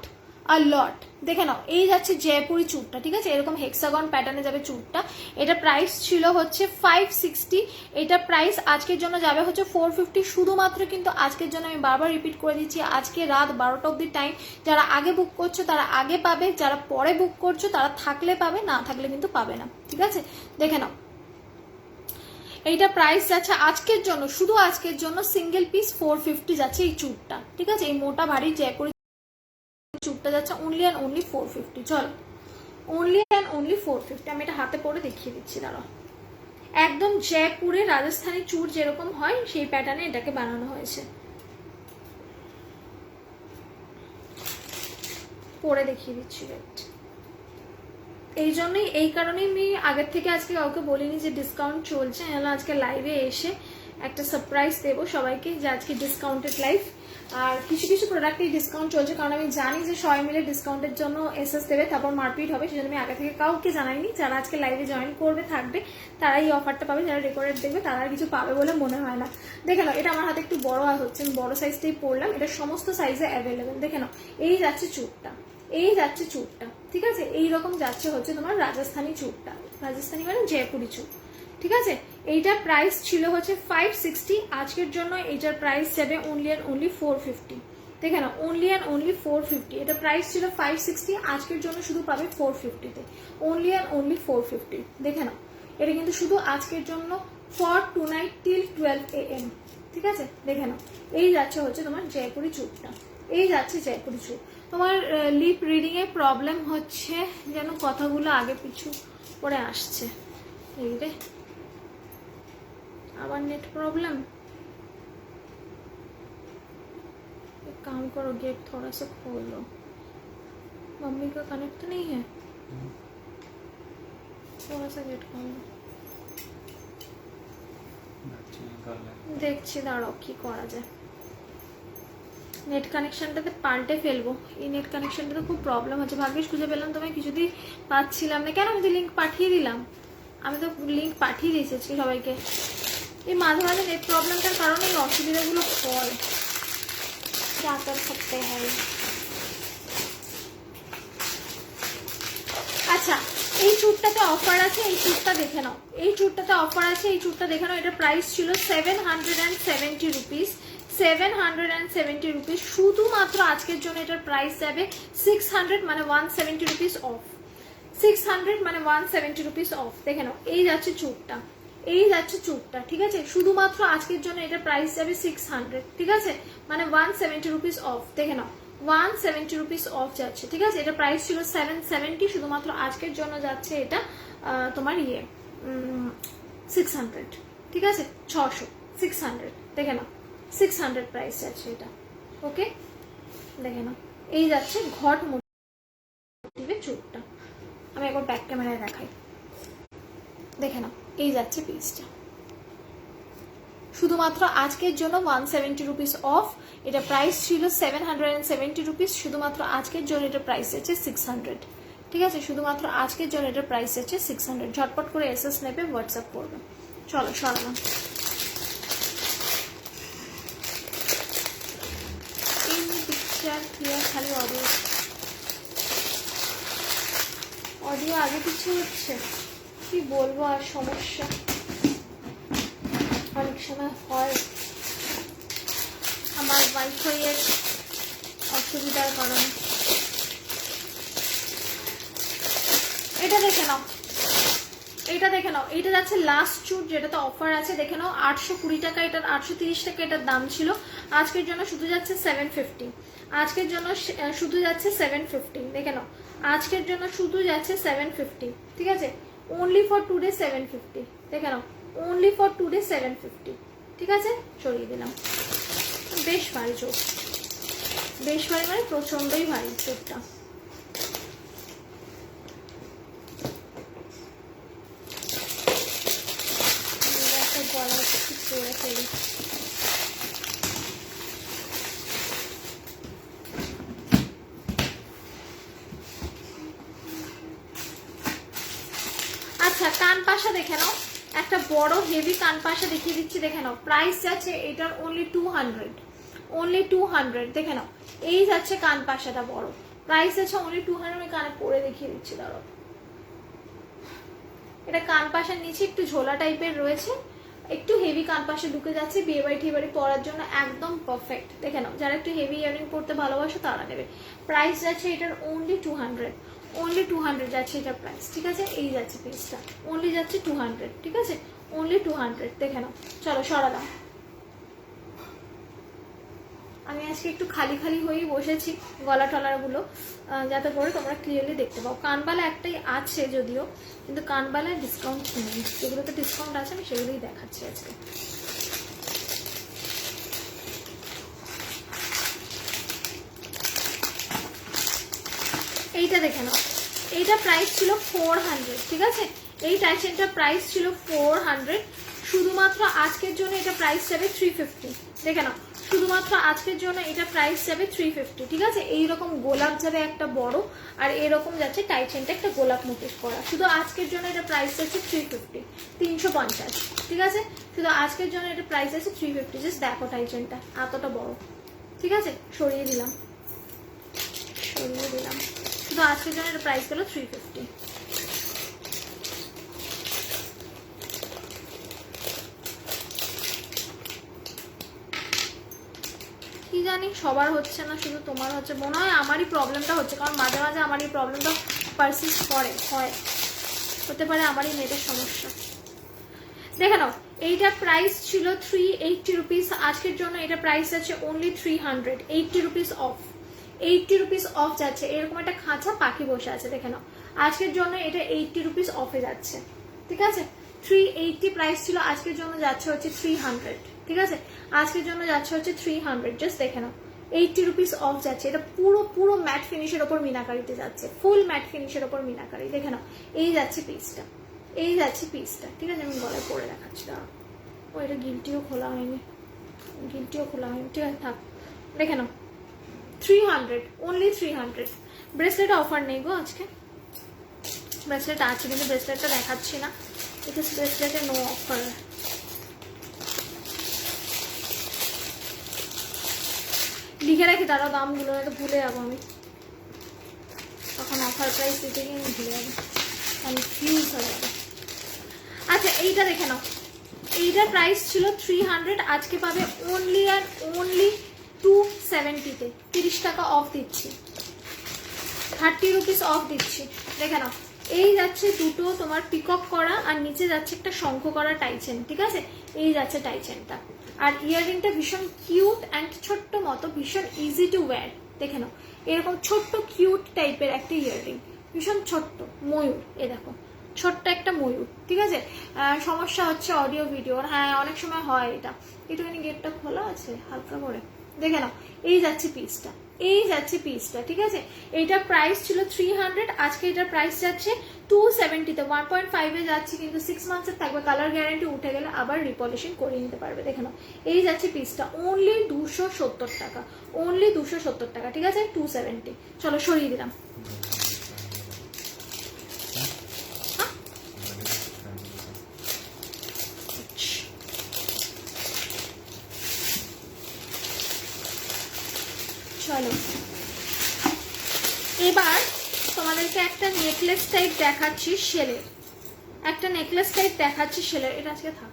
আর লট। দেখে নাও, এই যাচ্ছে জয়পুরি চুড়টা, ঠিক আছে, এরকম হেক্সাগন প্যাটার্নে যাবে চুড়টা। এটা প্রাইস ছিল হচ্ছে 560, এটা প্রাইস আজকের জন্য যাবে হচ্ছে 450 শুধুমাত্র। কিন্তু আজকের জন্য আমি বারবার রিপিট করে দিচ্ছি, আজকে রাত 12টা অবধি টাইম। যারা আগে বুক করছো তারা আগে পাবে, যারা পরে বুক করছো তারা থাকলে পাবে, না থাকলে কিন্তু পাবে না, ঠিক আছে। দেখে নাও, এইটা প্রাইস যাচ্ছে আজকের জন্য, শুধু আজকের জন্য সিঙ্গেল পিস 450 যাচ্ছে এই চুড়টা, ঠিক আছে। এই মোটা ভারী জয়পুরি চুড়টা যাচ্ছে অনলি অ্যান্ড অনলি 450। চলো, অনলি অ্যান্ড অনলি 450। আমি এটা হাতে পরে দেখিয়ে দিচ্ছি, দাঁড়াও। একদম জয়পুরে রাজস্থানী চুড় যেরকম হয় সেই প্যাটার্নে এটাকে বানানো হয়েছে, পরে দেখিয়ে দিচ্ছি। এই জন্যই, এই কারণেই আমি আগের থেকে আজকে কাউকে বলিনি যে ডিসকাউন্ট চলছে, আজকে লাইভে এসে একটা সারপ্রাইজ দেবো সবাইকে যে আজকে ডিসকাউন্টেড লাইভ। আর কিছু কিছু প্রোডাক্টেই ডিসকাউন্ট চলছে, কারণ আমি জানি যে সবাই মিলে ডিসকাউন্টের জন্য এসএস দেবে, তারপর মারপিট হবে, সেজন্য আমি আগে থেকে কাউকে জানাইনি। যারা আজকে লাইভে জয়েন করবে থাকবে তারাই এই অফারটা পাবে, যারা রেকর্ডেড দেখবে তারা আর কিছু পাবে বলে মনে হয় না। দেখে নাও, এটা আমার হাতে একটু বড় হচ্ছে, আমি বড় সাইজটাই পরলাম, এটা সমস্ত সাইজে অ্যাভেলেবেল। দেখে নাও, এই যাচ্ছে চুড়টা, এই যাচ্ছে চুড়টা, ঠিক আছে। এইরকম যাচ্ছে হচ্ছে তোমার রাজস্থানী চুড়টা, রাজস্থানী মানে জয়পুরি চুড়, ঠিক আছে। এইটার প্রাইস ছিল হচ্ছে 560, আজকের জন্য এইটার প্রাইস যাবে অনলি অ্যান্ড অনলি 450। দেখে নাও, অনলি অ্যান্ড অনলি 450। এটা প্রাইস ছিল 560, আজকের জন্য শুধু পাবে 450-তে, অনলি অ্যান্ড অনলি 450। দেখে নাও, এটা কিন্তু শুধু আজকের জন্য ফর টুনাইট টিল 12 AM, ঠিক আছে। দেখে নাও, এই যাচ্ছে হচ্ছে তোমার জয়পুরি চুড়টা, এই যাচ্ছে জয়পুরি চুড়। তোমার লিপ রিডিং এ প্রবলেম হচ্ছে, যেন কথাগুলো আগে পিছু করে আসছে। এই রে, আবার नेट प्रॉब्लम। एक काम करो, गेट थोड़ा सा खोल लो। मम्मी का कनेक्ट तो नहीं है, थोड़ा सा गेट खोल लो। দেখছি, দাঁড়াও কি করা যায়। নেট কানেকশনটাতে পাল্টে ফেলবো, এই নেট কানেকশনটাতে খুব প্রবলেম হচ্ছে। ভাগ্যিস খুঁজে পেলাম তোমায়, কিছুতেই পাচ্ছিলাম না। কেন, আমি তো লিঙ্ক পাঠিয়ে দিলাম, আমি তো লিঙ্ক পাঠিয়ে দিয়েছি সবাইকে। এই মাঝে মাঝে নেট প্রবলেমটার কারণে এই অসুবিধাগুলো হয়, যা কর सकते हैं। আচ্ছা, এই চুড়টাতে অফার আছে, এই চুড়টা দেখে নাও, এই চুড়টাতে অফার আছে, এই চুড়টা দেখে নাও। এটার প্রাইস ছিল 770 রুপিস, 770 রুপিস। শুধুমাত্র আজকের জন্য এটার প্রাইস যাবে 600, মানে 170 রুপিস অফ, 600 মানে 170 রুপিস অফ। দেখে নাও, এই যাচ্ছে চুড়টা, এই যাচ্ছে চুড়টা, ঠিক আছে। শুধুমাত্র আজকের জন্য এটা প্রাইস যাবে 600, ঠিক আছে, মানে 170 রুপিস অফ। দেখে নাও, 170 রুপিস অফ যাচ্ছে, ঠিক আছে। এটা প্রাইস ছিল 770, শুধুমাত্র আজকের জন্য যাচ্ছে এটা তোমার 600, ঠিক আছে, 600, 600। দেখে নাও, 600 প্রাইস যাচ্ছে এটা, ওকে। দেখে নাও, এই যাচ্ছে ঘট মোটিভের চুড়টা। আমি একবার ব্যাক ক্যামেরায় দেখাই, দেখে নাও, এই যাচ্ছে পিসটা। শুধুমাত্র আজকের জন্য 170 রুপিস অফ, এটা প্রাইস ছিল 770 রুপিস, শুধুমাত্র আজকের জন্য এটা প্রাইস আছে 600, ঠিক আছে। শুধুমাত্র আজকের জন্য এটা প্রাইস আছে 600। ঝটপট করে এসএস নেবে, হোয়াটসঅ্যাপ করবে। চলো সরালাম। এই পিকচার ক্লিয়ার, খালি অডিও, অডিও আগে পিছিয়ে হচ্ছে, কি বলবো আর, সমস্যা অনেক সময় হয় আমার ওয়াইফাইয়ের অসুবিধার কারণে। এটা দেখে নাও, এটা দেখে নাও, এটা যাচ্ছে লাস্ট চুট যেটাতে অফার আছে। দেখে নাও, 820 টাকা, এটার 830 টাকা এটার দাম ছিল। আজকের জন্য শুধু যাচ্ছে 750, আজকের জন্য শুধু যাচ্ছে 750। দেখে নাও, আজকের জন্য শুধু যাচ্ছে 750, ঠিক আছে। Only for today 750। দেখে নাও, অনলি ফর টুডে 750, ঠিক আছে। সরিয়ে দিলাম। বেশ ভারী চোখ, বেশ ভারী মানে প্রচন্ডই ভারী চোখটা। এই আচ্ছা কান পাশা দেখে নাও, একটা বড় হেভি কান পাশা দেখিয়ে দিচ্ছি, দেখে নাও। প্রাইস যাচ্ছে এটার অনলি 200, অনলি 200। দেখে নাও, এই যাচ্ছে কান পাশাটা বড়, প্রাইস আছে অনলি 200। আমি কানে পরে দেখিয়ে দিচ্ছি, দাঁড়াও। এটা কান পাশার নিচে একটু ঝোলা টাইপের রয়েছে, একটু হেভি কান পাশে ঢুকে যাচ্ছে, বিয়ে বাড়ি টিয়ে বাড়ি পরার জন্য একদম পারফেক্ট। দেখে নাও, যারা একটু হেভি ইয়ারিং পরতে ভালোবাসো তারা নেবে। প্রাইস যাচ্ছে এটার অনলি 200, অনলি 200 যাচ্ছে এটার প্রাইস, ঠিক আছে। এই যাচ্ছে পিসটা, অনলি যাচ্ছে 200, ঠিক আছে, অনলি 200। দেখে নাও, চলো সরা দাও। আমি আজকে একটু খালি খালি হয়েই বসেছি গলা টলারগুলো, যাতে করে তোমরা ক্লিয়ারলি দেখতে পাও। কানবালা একটাই আছে যদিও, কিন্তু কানবালায় ডিসকাউন্ট নেই, যেগুলোতে ডিসকাউন্ট আছে আমি সেগুলোই দেখাচ্ছি আজকে। এইটা দেখে নাও, এইটা প্রাইস ছিল 400, ঠিক আছে। এই টাইচেনটার প্রাইস ছিল 400, শুধুমাত্র আজকের জন্য এটা প্রাইস যাবে 350। দেখে নাও, শুধুমাত্র আজকের জন্য এটা প্রাইস যাবে 350, ঠিক আছে। এইরকম গোলাপ যাবে একটা বড়, আর এরকম যাচ্ছে টাইচেনটা একটা গোলাপ মোটিভ করা। শুধু আজকের জন্য এটা প্রাইস যাচ্ছে 350, 350, ঠিক আছে। শুধু আজকের জন্য এটা প্রাইস আছে 350। জাস্ট দেখো টাইচেনটা এতটা বড়, ঠিক আছে। সরিয়ে দিলাম, সরিয়ে দিলাম। শুধু আজকের জন্য এটা প্রাইস গেল 350। কি জানি সবার হচ্ছে না, শুধু তোমার হচ্ছে মনে হয়। আমারই প্রবলেমটা হচ্ছে, কারণ মাঝে মাঝে আমার এই প্রবলেমটা পারসিস্ট করে, হয়, হতে পারে আমারই নেটের সমস্যা। দেখে নাও, এইটার প্রাইস ছিল 380 রুপিস, আজকের জন্য এটা প্রাইস আছে only 380 rupees of, 80 rupees of যাচ্ছে। এরকম একটা খাঁচা পাখি বসে আছে, দেখে নাও। আজকের জন্য এটা 80 রুপিস অফে যাচ্ছে, ঠিক আছে। 380 প্রাইস ছিল, আজকের জন্য যাচ্ছে হচ্ছে 300, ঠিক আছে। আজকের জন্য যাচ্ছে হচ্ছে 300, জাস্ট দেখে নাও। 80 রুপিস অফ যাচ্ছে। এটা পুরো পুরো ম্যাট ফিনিশের ওপর মিনাকারিতে যাচ্ছে, ফুল ম্যাট ফিনিশের ওপর মিনাকারি। দেখে নাও, এই যাচ্ছে পিসটা, এই যাচ্ছে পিসটা, ঠিক আছে। আমি গলায় পরে দেখাচ্ছি, দাঁড়াও। ও এটা গিলটিও খোলা হয়নি, গিলটিও খোলা হয়নি, ঠিক আছে, থাক। দেখে নাও, 300, অনলি 300। ব্রেসলেট অফার নেই গো আজকে, ব্রেসলেট আছে কিন্তু ব্রেসলেটটা দেখাচ্ছি না, বিকজ ব্রেসলেটে নো অফার। লিখে রাখি দাঁড়াও দামগুলো, তো ভুলে যাবো আমি, তখন অফার প্রাইস দিতে গিয়ে আমি ভুলে যাবো, কনফিউজ হয়ে যাবে। আচ্ছা এইটা দেখে নাও, এইটার প্রাইস ছিল 300, আজকে পাবে অনলি অ্যান্ড অনলি 270-তে। 30 টাকা অফ দিচ্ছি, 30 রুপিস অফ দিচ্ছি। দেখে নাও, এই যাচ্ছে দুটো তোমার পিকক করা, আর নিচে যাচ্ছে একটা শঙ্খ করা টাইচেন, ঠিক আছে। এই যাচ্ছে টাইচেনটা, আর ইয়াররিংটা ভীষণ কিউট অ্যান্ড ছোট্ট মতো, ভীষণ ইজি টু ওয়্যার। দেখে নাও, এরকম ছোট্ট কিউট টাইপের একটা ইয়াররিং, ভীষণ ছোট্ট ময়ূর, এ দেখো ছোট্ট একটা ময়ূর, ঠিক আছে। সমস্যা হচ্ছে অডিও ভিডিওর, হ্যাঁ অনেক সময় হয় এটা। একটুখানি গেটটা খোলা আছে হালকা করে, দেখে নাও। এই যাচ্ছে পিসটা, এই যাচ্ছে পিসটা, ঠিক আছে। এইটার প্রাইস ছিল 300, আজকে এটার প্রাইস যাচ্ছে 270-তে। 1.5-এ যাচ্ছে, কিন্তু 6 মান্থসের থাকবে, কালার গ্যারান্টি উঠে গেলে আবার রিপলিশিং করে নিতে পারবে। দেখে নাও, এই যাচ্ছে পিসটা অনলি 270 টাকা, অনলি 270 টাকা, ঠিক আছে। 270, চলো সরিয়ে দিলাম। চলো এবার তোমাদেরকে একটা নেকলেস টাইপ দেখাচ্ছি শেলের, একটা নেকলেস টাইপ দেখাচ্ছি শেলের। এটা আজকে থাক,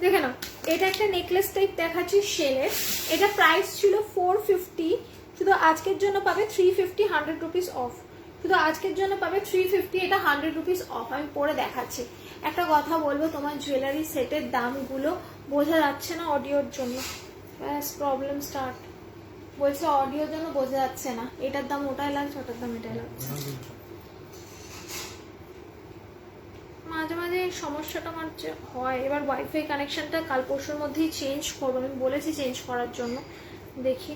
দেখে নাও, এটা একটা নেকলেস টাইপ দেখাচ্ছি শেলের। এটা প্রাইস ছিল 450, শুধু আজকের জন্য পাবে 350, 100 রুপিস অফ। শুধু আজকের জন্য পাবে 350, এটা 100 রুপিস অফ। আমি পরে দেখাচ্ছি। একটা কথা বলবো, তোমার জুয়েলারি সেটের দামগুলো বোঝা যাচ্ছে না অডিওর জন্য, ব্যাস প্রবলেম স্টার্ট। বলছে অডিওর জন্য বোঝা যাচ্ছে না, এটার দাম ওটাই লাগছে, ওটার দাম এটাই লাগছে। মাঝে মাঝে এই সমস্যাটা আমার হয়। এবার ওয়াইফাই কানেকশনটা কাল পরশুর মধ্যেই চেঞ্জ করবো, আমি বলেছি চেঞ্জ করার জন্য, দেখি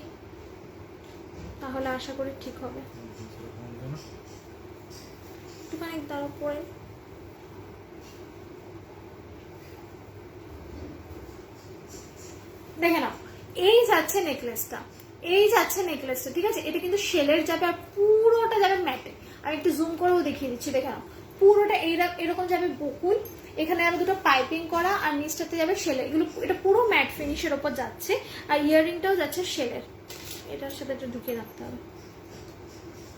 তাহলে আশা করি ঠিক হবে। একটুখানি দাঁড়া পরে দেখে নাও, এই যাচ্ছে নেকলেসটা, এই যাচ্ছে নেকলেসটা, ঠিক আছে? এটা কিন্তু শেলের যাবে আর পুরোটা যাবে ম্যাটে। আমি একটু জুম করেও দেখিয়ে দিচ্ছি, দেখে নাও পুরোটা এরকম যাবে বকুল, এখানে আরো দুটো পাইপিং করা আর নিচটাতে যাবে শেলের। এগুলো এটা পুরো ম্যাট ফিনিশের ওপর যাচ্ছে। আর ইয়াররিংটাও যাচ্ছে শেলের, এটার সাথে একটু ঢুকিয়ে রাখতে হবে।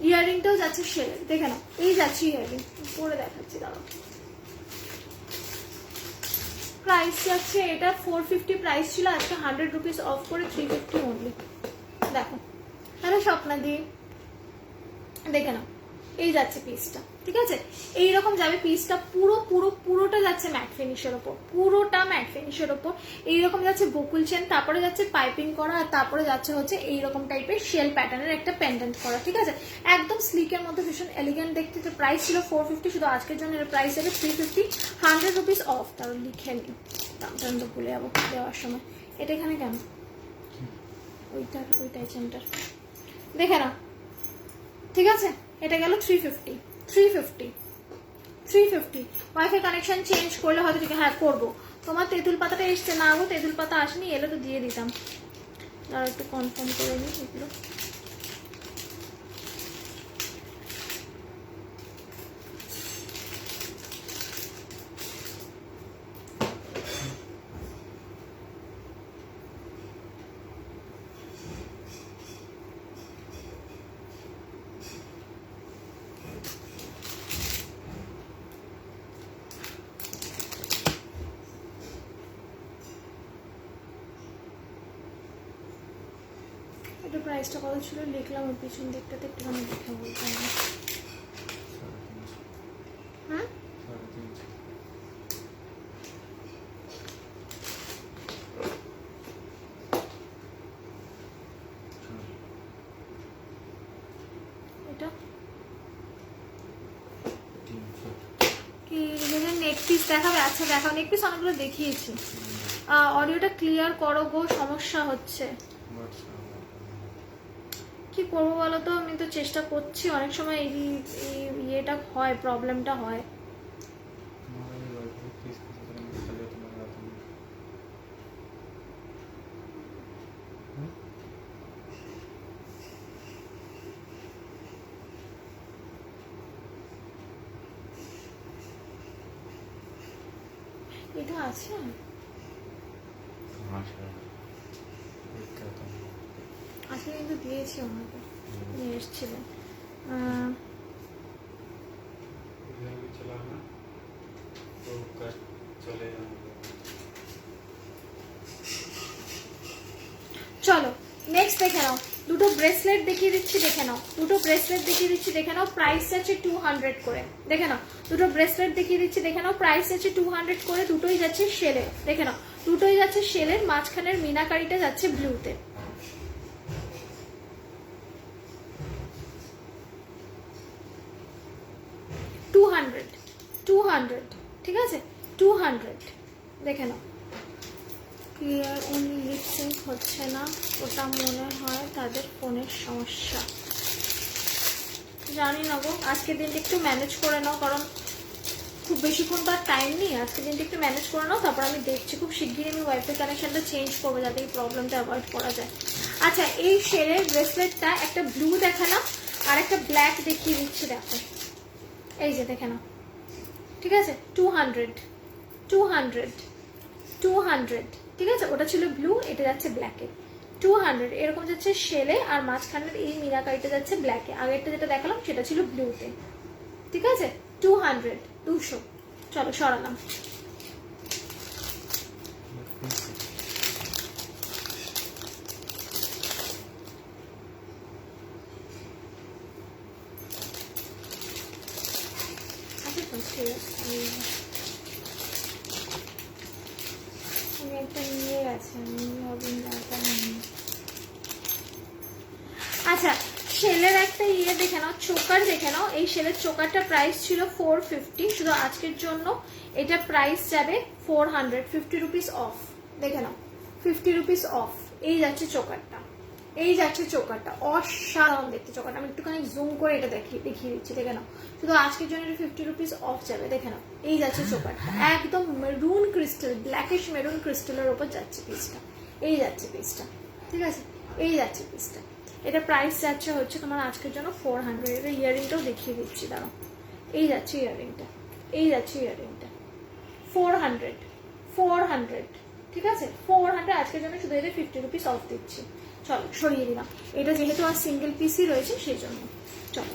ইয়াররিংটাও যাচ্ছে শেলের, দেখে নাও এই যাচ্ছে ইয়াররিং, পরে দেখাচ্ছি দাঁড়াও। প্রাইস যাচ্ছে এটা 450 প্রাইস ছিল, আজকে 100 রুপিস অফ করে 350 অনলি। দেখো তাহলে স্বপ্না দি, দেখে নাও এই যাচ্ছে পিসটা, ঠিক আছে? এইরকম যাবে পিসটা, পুরোটা যাচ্ছে ম্যাট ফিনিশের ওপর, পুরোটা ম্যাট ফিনিশের ওপর। এইরকম যাচ্ছে বকুল চেন, তারপরে যাচ্ছে পাইপিং করা, আর তারপরে যাচ্ছে হচ্ছে এইরকম টাইপের শেল প্যাটার্নের একটা পেন্ডেন্ট করা, ঠিক আছে? একদম স্লিকের মধ্যে ভীষণ এলিগেন্ট দেখতে। প্রাইস ছিল 450, শুধু আজকের জন্য এর প্রাইস হবে 350, 100 রুপিস অফ। তারও লিখে নিই, দামটা তো ভুলে যাবো দেওয়ার সময়। এটা এখানে কেন, ওইটাই চেনটার, দেখে নাও, ঠিক আছে? এটা গেল 350, 350। ওয়াইফাই কানেকশন চেঞ্জ করলে হয়তো, ঠিক হ্যাঁ করবো। তোমার তেঁতুল পাতাটা এসছে না গো? তেঁতুল পাতা আসেনি, এলে তো দিয়ে দিতাম। আর একটু কনফার্ম করে নিই এগুলো। এটা প্রাইসটা কত ছিল লিখলাম, ওর পিছন দিকটাতে একটুখানি দেখে বলতে হবে। হ্যাঁ এটা কি নেক পিস দেখাবে? আচ্ছা দেখাও, নেক পিস অনেকগুলো দেখিয়েছি। অডিওটা ক্লিয়ার করো গো, সমস্যা হচ্ছে। কি করবো বলো তো, আমি তো চেষ্টা করছি, অনেক সময় এই ইয়েটা হয়, প্রবলেমটা হয়। এটা আছে আজকে কিন্তু দিয়েছি ওনাকে, নিয়ে এসেছিলেন। চলো নেক্সট দেখে নাও, দুটো ব্রেসলেট দেখিয়ে দিচ্ছি, দেখে নাও দুটো ব্রেসলেট দেখিয়ে দিচ্ছি, দেখে নাও প্রাইস যাচ্ছে 200 করে। দেখে নাও দুটো ব্রেসলেট দেখিয়ে দিচ্ছি, দেখে নাও প্রাইস যাচ্ছে 200 করে। দুটোই যাচ্ছে শেলে, দেখে নাও দুটোই যাচ্ছে শেলের, মাঝখানের মিনাকারিটা যাচ্ছে ব্লুতে। টু হান্ড্রেড, ঠিক আছে? 200, দেখে নাও। ক্লিয়ার উনি লিপসিং হচ্ছে না, ওটা মনে হয় তাদের ফোনের সমস্যা, জানি না গো। আজকের দিনটা একটু ম্যানেজ করে নাও, কারণ খুব বেশিক্ষণ তো আর টাইম নেই। আজকের দিনটা একটু ম্যানেজ করে নাও, তারপর আমি দেখছি খুব শিগগিরই আমি ওয়াইফাই কানেকশনটা চেঞ্জ করবো, যাতে এই প্রবলেমটা অ্যাভয়েড করা যায়। আচ্ছা এই শেলের ব্রেসলেটটা একটা ব্লু দেখালাম, আর একটা ব্ল্যাক দেখিয়ে দিচ্ছি, দেখো এই যে দেখে নাও, ঠিক আছে? 200, ঠিক আছে? ওটা ছিল ব্লু, এটা যাচ্ছে ব্ল্যাকে। 200 এরকম যাচ্ছে শেলে, আর মাঝখানের এই মিনাকারিটা যাচ্ছে ব্ল্যাকে। আগেরটা যেটা দেখালাম সেটা ছিল ব্লুতে, ঠিক আছে? 200। চলো সরালাম। একটা নিয়ে গেছে, আচ্ছা শেলের একটা ইয়ে দেখে নাও, চোকার দেখে নাও। এই শেলের চোকারটা প্রাইস ছিল 450, শুধু আজকের জন্য এটা প্রাইস যাবে 450 রুপিস অফ। দেখে নাও 50 রুপিস অফ। এই যাচ্ছে চোকারটা, এই যাচ্ছে চোকারটা, অসাধারণ দেখতে চোকারটা। আমি একটুখানি জুম করে এটা দেখিয়ে দিচ্ছি, দেখে নাও শুধু আজকের জন্য 50 রুপিস অফ যাবে। দেখে নাও এই যাচ্ছে চোকারটা, একদম মেরুন ক্রিস্টাল, ব্ল্যাকিশ মেরুন ক্রিস্টালের ওপর যাচ্ছে পিসটা। এই যাচ্ছে পিসটা, ঠিক আছে, এই যাচ্ছে পিসটা। এটা প্রাইস যাচ্ছে হচ্ছে তোমার আজকের জন্য 400। এটা ইয়াররিংটাও দেখিয়ে দিচ্ছি, দাঁড়াও। এই যাচ্ছে ইয়াররিংটা, এই যাচ্ছে ইয়াররিংটা 400, 400, ঠিক আছে, 400 আজকের জন্য। শুধু এটা 50 রুপিস অফ দিচ্ছি। চলো সরিয়ে দিলাম, এটা যেহেতু আর সিঙ্গেল পিসই রয়েছে সেই জন্য। চলো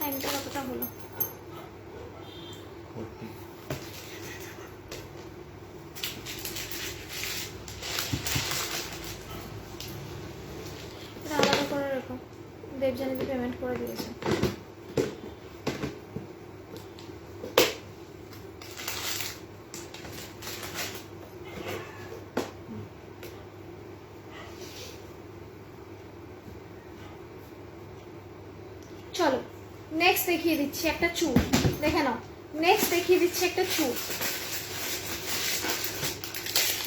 টাইমটা কতটা হলো? এটা আলাদা করে রেখো, দেবজানিকে পেমেন্ট করে দিয়েছে। চলো নেক্সট দেখিয়ে দিচ্ছি একটা চুল, দেখে নাও। নেক্সট দেখিয়ে দিচ্ছি একটা চুল,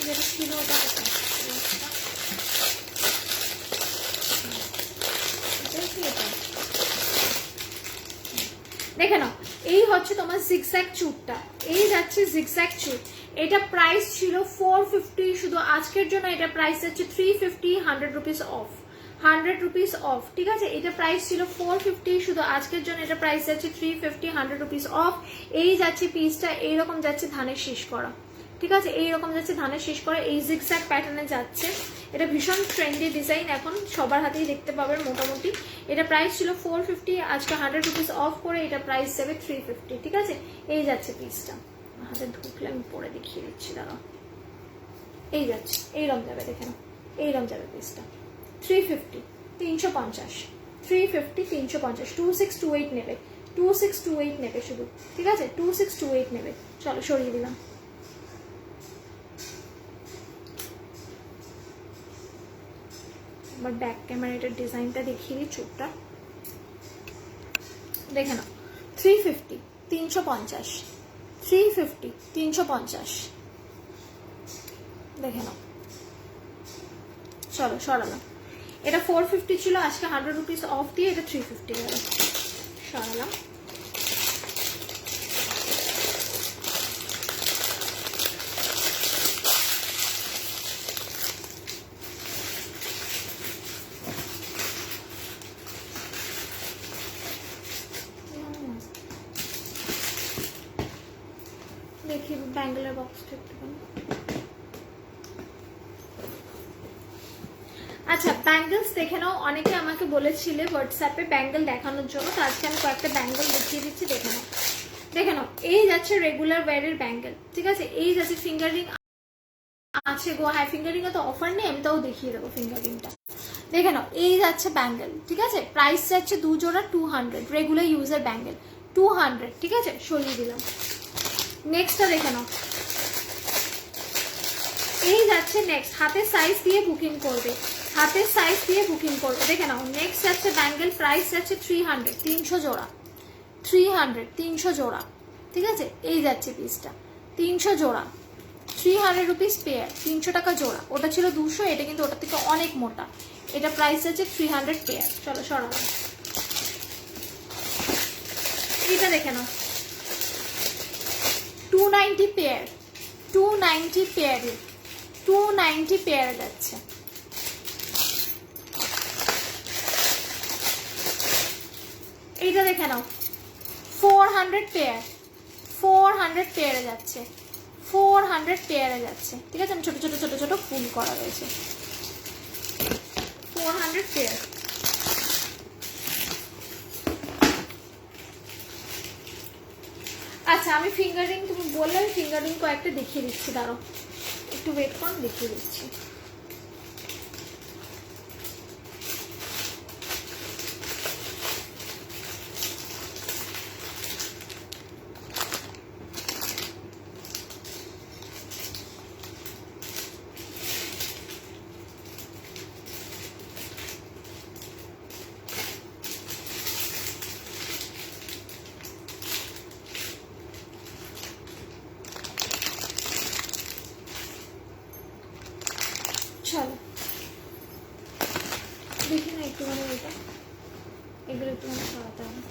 যেটা ছিল ওটা দেখে নাও। এই হচ্ছে তোমার জিগজ্যাগ চুটটা, এই যাচ্ছে জিগজ্যাগ চুট। এটা প্রাইস ছিল 450, শুধু আজকের জন্য এটা প্রাইস যাচ্ছে 350, 100 রুপিস অফ, 100 রুপিস অফ, ঠিক আছে। এটা প্রাইস ছিল 450, শুধু আজকের জন্য এটা প্রাইস যাচ্ছে 350, 100 রুপিস অফ। এই যাচ্ছে পিসটা, এইরকম যাচ্ছে ধানের শীষ করা, ঠিক আছে, এইরকম যাচ্ছে ধানের শীষ করা, এই জিগজ্যাগ প্যাটার্নে যাচ্ছে। এটা ভীষণ ট্রেন্ডি ডিজাইন, এখন সবার হাতেই দেখতে পাবেন মোটামুটি। এটা প্রাইস ছিল 450, আজকে 100 রুপিস অফ করে এটা প্রাইস যাবে 350, ঠিক আছে। এই যাচ্ছে পিসটা, হাতে ঢুকলে আমি পরে দেখিয়ে দিচ্ছি, দাঁড়াও। এই যাচ্ছে, এইরকম যাবে, দেখে নাও, এইরকম যাবে পিসটা 350, 350, 350, 350, 2628 নেবে, 2628 নেবে শুধু, ঠিক আছে, 2628 নেবে। চলো সরিয়ে দিলাম। আবার ব্যাক ক্যামেরাটার ডিজাইনটা দেখিয়ে দিই, চোখটা দেখে নাও। 350, 350, 350, 350, দেখে নাও। চলো সরালাম। এটা 450 ছিল, আজকে 100 রুপিস অফ দিয়ে এটা 350 গেল। সরালাম। দেখি ব্যাঙ্গেলের বক্সটা একটুখানি। আচ্ছা ব্যাঙ্গেলস দেখে নাও। অনেকে আমাকে বলেছিলে হোয়াটসঅ্যাপে ব্যাঙ্গেল দেখানোর জন্য, তো আজকে আমি কয়েকটা ব্যাঙ্গেল দেখিয়ে দিচ্ছি, দেখে নাও। দেখে নাও, এই যাচ্ছে রেগুলার ওয়্যারের ব্যাঙ্গেল, ঠিক আছে। এই যাচ্ছে ফিঙ্গার রিং আছে গো, হ্যাঁ ফিঙ্গার রিং এ তো অফার নেই, আমি তাও দেখিয়ে দেবো ফিঙ্গার রিংটা। দেখে নাও, এই যাচ্ছে ব্যাঙ্গেল, ঠিক আছে। প্রাইস যাচ্ছে 2 জোড়া 200, রেগুলার ইউজার ব্যাঙ্গেল 200, ঠিক আছে, সরিয়ে দিলাম। নেক্সটটা দেখে নাও, এই যাচ্ছে নেক্সট, হাতের সাইজ দিয়ে বুকিং করবে, হাতের সাইজ দিয়ে বুকিং করবে, দেখে নাও। নেক্সট যাচ্ছে ব্যাঙ্গেল, প্রাইস যাচ্ছে 300, 300 জোড়া, 300, 300 জোড়া, ঠিক আছে। এই যাচ্ছে পিসটা 300 জোড়া, 300 রুপিস পেয়ার, 300 টাকা জোড়া। ওটা ছিল 200, এটা কিন্তু ওটার থেকে অনেক মোটা। এটা প্রাইস যাচ্ছে 300 পেয়ার। চলো সরালাম। এইটা দেখে নাও, 290 পেয়ার, 290 পেয়ারে, 290 পেয়ারে যাচ্ছে। এইটা দেখে নাও, 400 পেয়ার, 400 পেয়ারে যাচ্ছে, 400 পেয়ারে যাচ্ছে, ঠিক আছে। আমি ছোট ছোট ছোট ছোট ফুল করা রয়েছে, 400 পেয়ার। আচ্ছা আমি ফিঙ্গারিং, তুমি বললে ফিঙ্গারিং কয়েকটা দেখিয়ে দিচ্ছি, দাঁড়াও একটু ওয়েট করুন, দেখিয়ে দিচ্ছি। দেখি না একটুখানি এটা, এগুলো একটুখানি সরাতে হবে।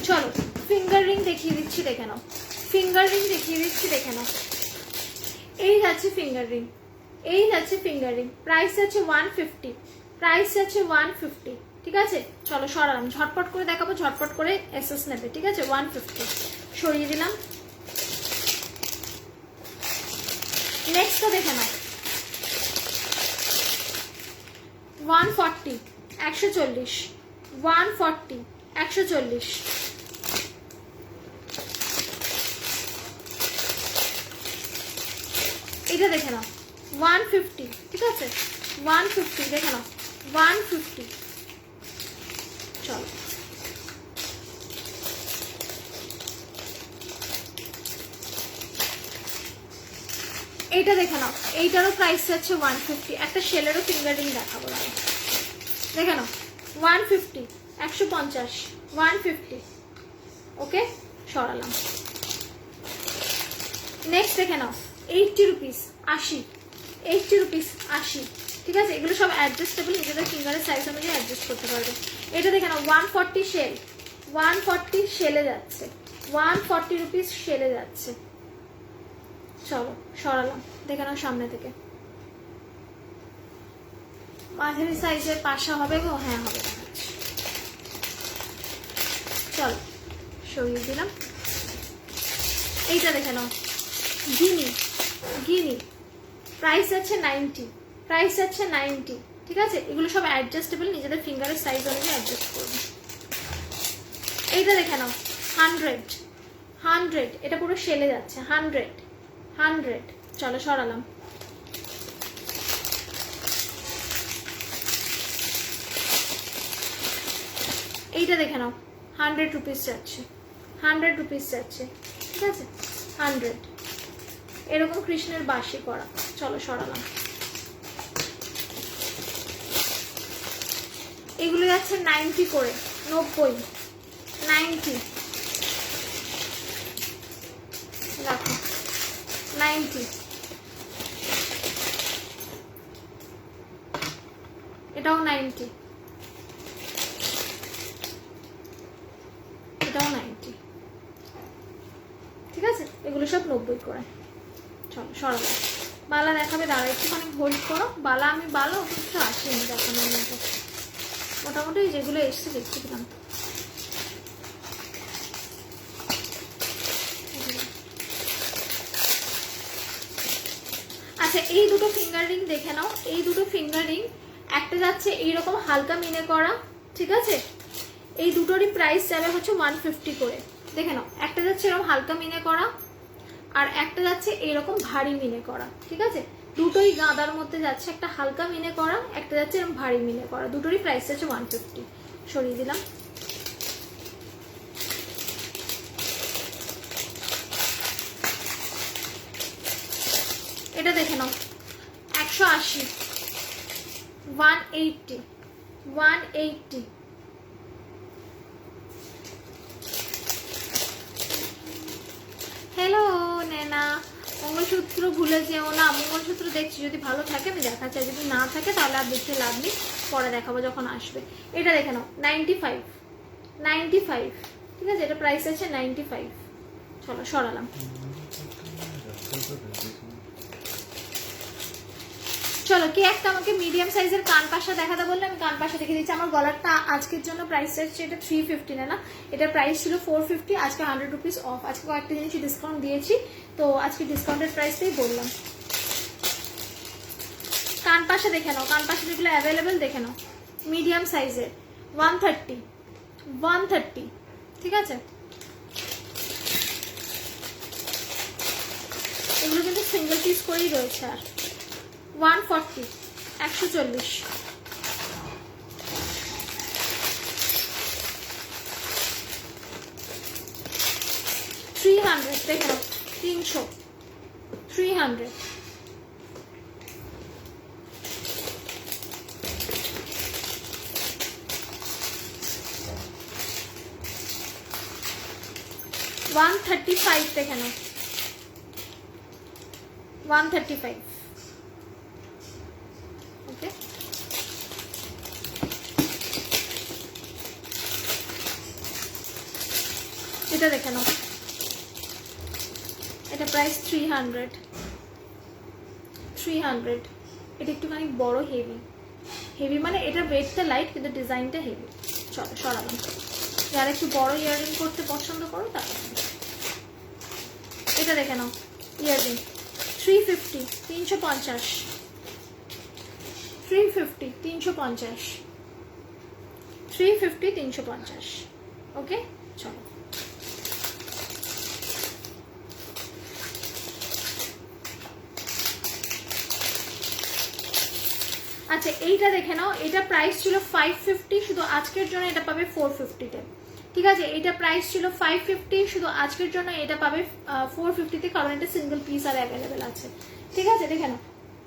চলো ফিঙ্গার রিং দেখিয়ে দিচ্ছি, দেখে নাও। ফিঙ্গার রিং দেখিয়ে দিচ্ছি, দেখে নাও। এই যাচ্ছে ফিঙ্গার রিং, এই যাচ্ছে ফিঙ্গার রিং। প্রাইস আছে 150, প্রাইস আছে 150। ঠিক আছে, চলো সরালাম, ঝটপট করে দেখাবো, ঝটপট করে এসএস নেবে। ঠিক আছে, 150 সরিয়ে দিলাম। নেক্সটটা দেখে নাও, 140, 140, 140, 140। এটা দেখে নাও 150। ঠিক আছে, 150 দেখে নাও, 150। চলো এইটা দেখে নাও, এইটারও প্রাইস আছে 150। একটা শেলেরও ফিঙ্গার রিং দেখাবো, দেখে নাও 150, 150, 150। ওকে, সরালাম। নেক্সট দেখে নাও 80 রুপিস, 80, 80 রুপিস, 80। ঠিক আছে, এগুলো সব অ্যাডজাস্টেবল, নিজেদের ফিঙ্গারের সাইজ অনুযায়ী অ্যাডজাস্ট করতে পারবে। এটা দেখে নাও 140 শেল, 140 শেলে যাচ্ছে, 140 রুপিস শেলে যাচ্ছে। চলো সরালাম, দেখে নাও সামনে থেকে। মাঝারি সাইজের পাশা হবে গো, হ্যাঁ হবে। চলো সরিয়ে দিলাম। এইটা দেখে নাও গিনি, গিনি, প্রাইস আছে 90, প্রাইস আছে 90। ঠিক আছে, এগুলো সব অ্যাডজাস্টেবল, নিজেদের ফিঙ্গারের সাইজ অনুযায়ী অ্যাডজাস্ট করবে। এইটা দেখে নাও 100, 100, এটা পুরো সেলে যাচ্ছে, 100, 100। চলো সরালাম। এইটা দেখে নাও 100 রুপিস যাচ্ছে, 100 রুপিস যাচ্ছে। ঠিক আছে, 100। এরকম কৃষ্ণের বাঁশি করা। চলো সরালাম। এগুলো যাচ্ছে 90 করে, 90, 90। রাখো 90। এটাও 90, এটাও 90। ঠিক আছে, এগুলো সব 90 করে। চলো সরালাম। বালা দেখাবে, দাঁড়া একটুখানি হোল্ড করো। বালা আমি বালা কিছু আসেনি দেখানোর মতো, মোটামুটি যেগুলো এসছে দেখতে দিলাম। আচ্ছা, এই দুটো ফিঙ্গার রিং দেখে নাও। এই দুটো ফিঙ্গার রিং, একটা যাচ্ছে এইরকম হালকা মিনে করা। ঠিক আছে, এই দুটোরই প্রাইস যাবে হচ্ছে 150 করে। দেখে নাও, একটা যাচ্ছে এরকম হালকা মিনে করা, আর একটা যাচ্ছে এইরকম ভারী মিনে করা। ঠিক আছে, দুটোই গাঁদার মধ্যে যাচ্ছে, একটা হালকা মিনে করা, একটা যাচ্ছে এরকম ভারী মিনে করা। দুটোরই প্রাইস যাচ্ছে 150। সরিয়ে দিলাম। এটা দেখে নাও 180, 180, 180। হ্যালো নেনা, মঙ্গলসূত্র ভুলে যেও না। মঙ্গলসূত্র দেখছি, যদি ভালো থাকে আমি দেখাচ্ছি, যদি না থাকে তাহলে আর দেখে লাভ নেই, পরে দেখাবো যখন আসবে। এটা দেখে নাও 95, 95। ঠিক আছে, এটা প্রাইস আছে 95। চলো সরালাম। চলো, কি একটা আমাকে মিডিয়াম সাইজের কান পাশা দেখাতে বললে আমি কান পাশা দেখে দিচ্ছি। আমার গলারটা আজকের জন্য প্রাইস আছে এটা 350 না, এটার প্রাইস ছিল 450, আজকে 100 রুপিস অফ। আজকে কয়েকটা জিনিস ডিসকাউন্ট দিয়েছি, তো আজকে ডিসকাউন্টের প্রাইসটাই বললাম। কান পাশা দেখে নাও, কান পাশা যেগুলো অ্যাভেলেবেল দেখে নাও, মিডিয়াম সাইজের 130, 130। ঠিক আছে, এগুলো কিন্তু সিঙ্গেল পিস করেই রয়েছে। আর 140, 140। 300 দেখো, 300, 300। $135 দেখে নাও, 135। এটা দেখে নাও, এটা প্রাইস 300। এটা একটুখানি বড়, হেভি মানে এটা ওয়েটটা লাইট কিন্তু ডিজাইনটা হেভি। চলো সরালাম। যারা একটু বড় ইয়াররিং করতে পছন্দ করো তারা এটা দেখে নাও, ইয়াররিং 350, 350, 350, 350, 350, 350। ওকে চলো। আচ্ছা এইটা দেখে নাও, এটা প্রাইস ছিল 550, শুধু আজকের জন্য এটা পাবে 450-তে। ঠিক আছে, এটা প্রাইস ছিল 550, শুধু আজকের জন্য এটা পাবে 450-তে, কারণ এটা সিঙ্গেল পিস আর অ্যাভেলেবেল আছে। ঠিক আছে দেখে নাও,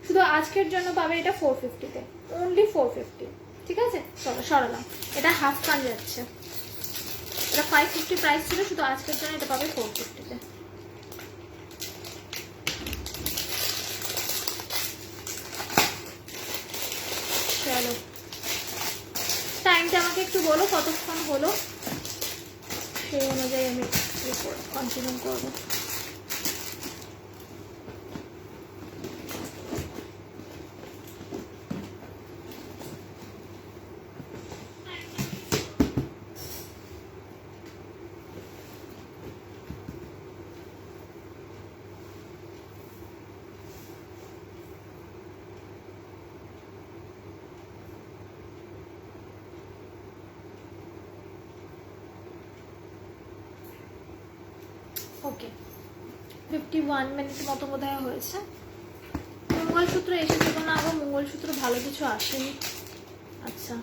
শুধু আজকের জন্য পাবে এটা 450-তে, অনলি 450। ঠিক আছে চলো সরালাম। এটা হাফ কান যাচ্ছে, এটা 550 প্রাইস ছিল, শুধু আজকের জন্য এটা পাবে 450-তে। চলো টাইমটা আমাকে একটু বলো কতক্ষণ হলো, সেই অনুযায়ী আমি কন্টিনিউ করবো। ওকে 51 মিনিট মতো বোধহয় হয়েছে। মঙ্গলসূত্র এসেছে কোনো, আবার মঙ্গলসূত্র ভালো কিছু আসেনি। আচ্ছা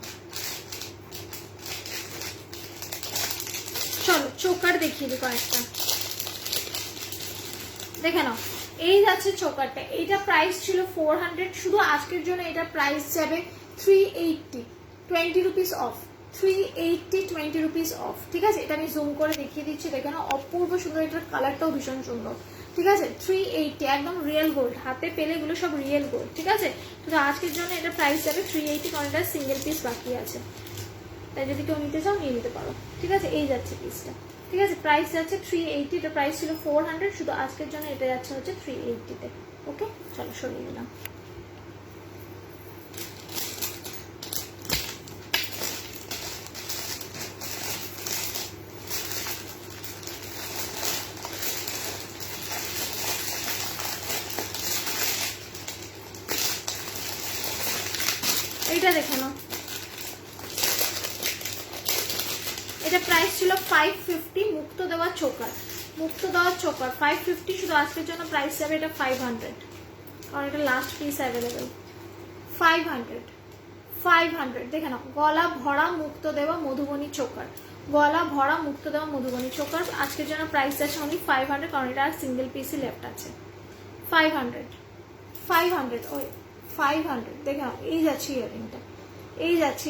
চলো চোকার দেখিয়ে দিই কয়েকটা, দেখে নাও। এই যাচ্ছে চোকারটা, এইটা প্রাইস ছিল 400, শুধু আজকের জন্য এটা প্রাইস যাবে 380, 20 রুপিস অফ, 380, 20 রুপিস অফ। ঠিক আছে, এটা আমি জুম করে দেখিয়ে দিচ্ছি, দেখে নাও অপূর্ব সুন্দর, এটার কালারটাও ভীষণ সুন্দর। ঠিক আছে 380, একদম রিয়েল গোল্ড, হাতে পেলে এগুলো সব রিয়েল গোল্ড। ঠিক আছে, তো আজকের জন্য এটা প্রাইস যাবে 380, কারণ এটা সিঙ্গেল পিস বাকি আছে, তাই যদি কেউ নিতে চাও নিয়ে নিতে পারো। ঠিক আছে, এই যাচ্ছে পিসটা। ঠিক আছে, প্রাইস যাচ্ছে 380, এটা প্রাইস ছিল 400, শুধু আজকের জন্য এটা যাচ্ছে হচ্ছে 380-তে। ওকে চলো সরিয়ে দিলাম। এইটা দেখে নাও, এটা প্রাইস ছিল 550, মুক্ত দেওয়া চোকার, 550, শুধু আজকের জন্য প্রাইস যাবে এটা 500, কারণ এটা লাস্ট পিস অ্যাভেলেবেল। 500 দেখে নাও, গলা ভরা মুক্ত দেওয়া মধুবনী চোকার, গলা ভরা মুক্ত দেওয়া মধুবনী চোকার, আজকের জন্য প্রাইস যাচ্ছে অনলি 500, কারণ এটা সিঙ্গেল পিসই লেফট আছে। 500 ওই 500 দেখে নাও, এই যাচ্ছে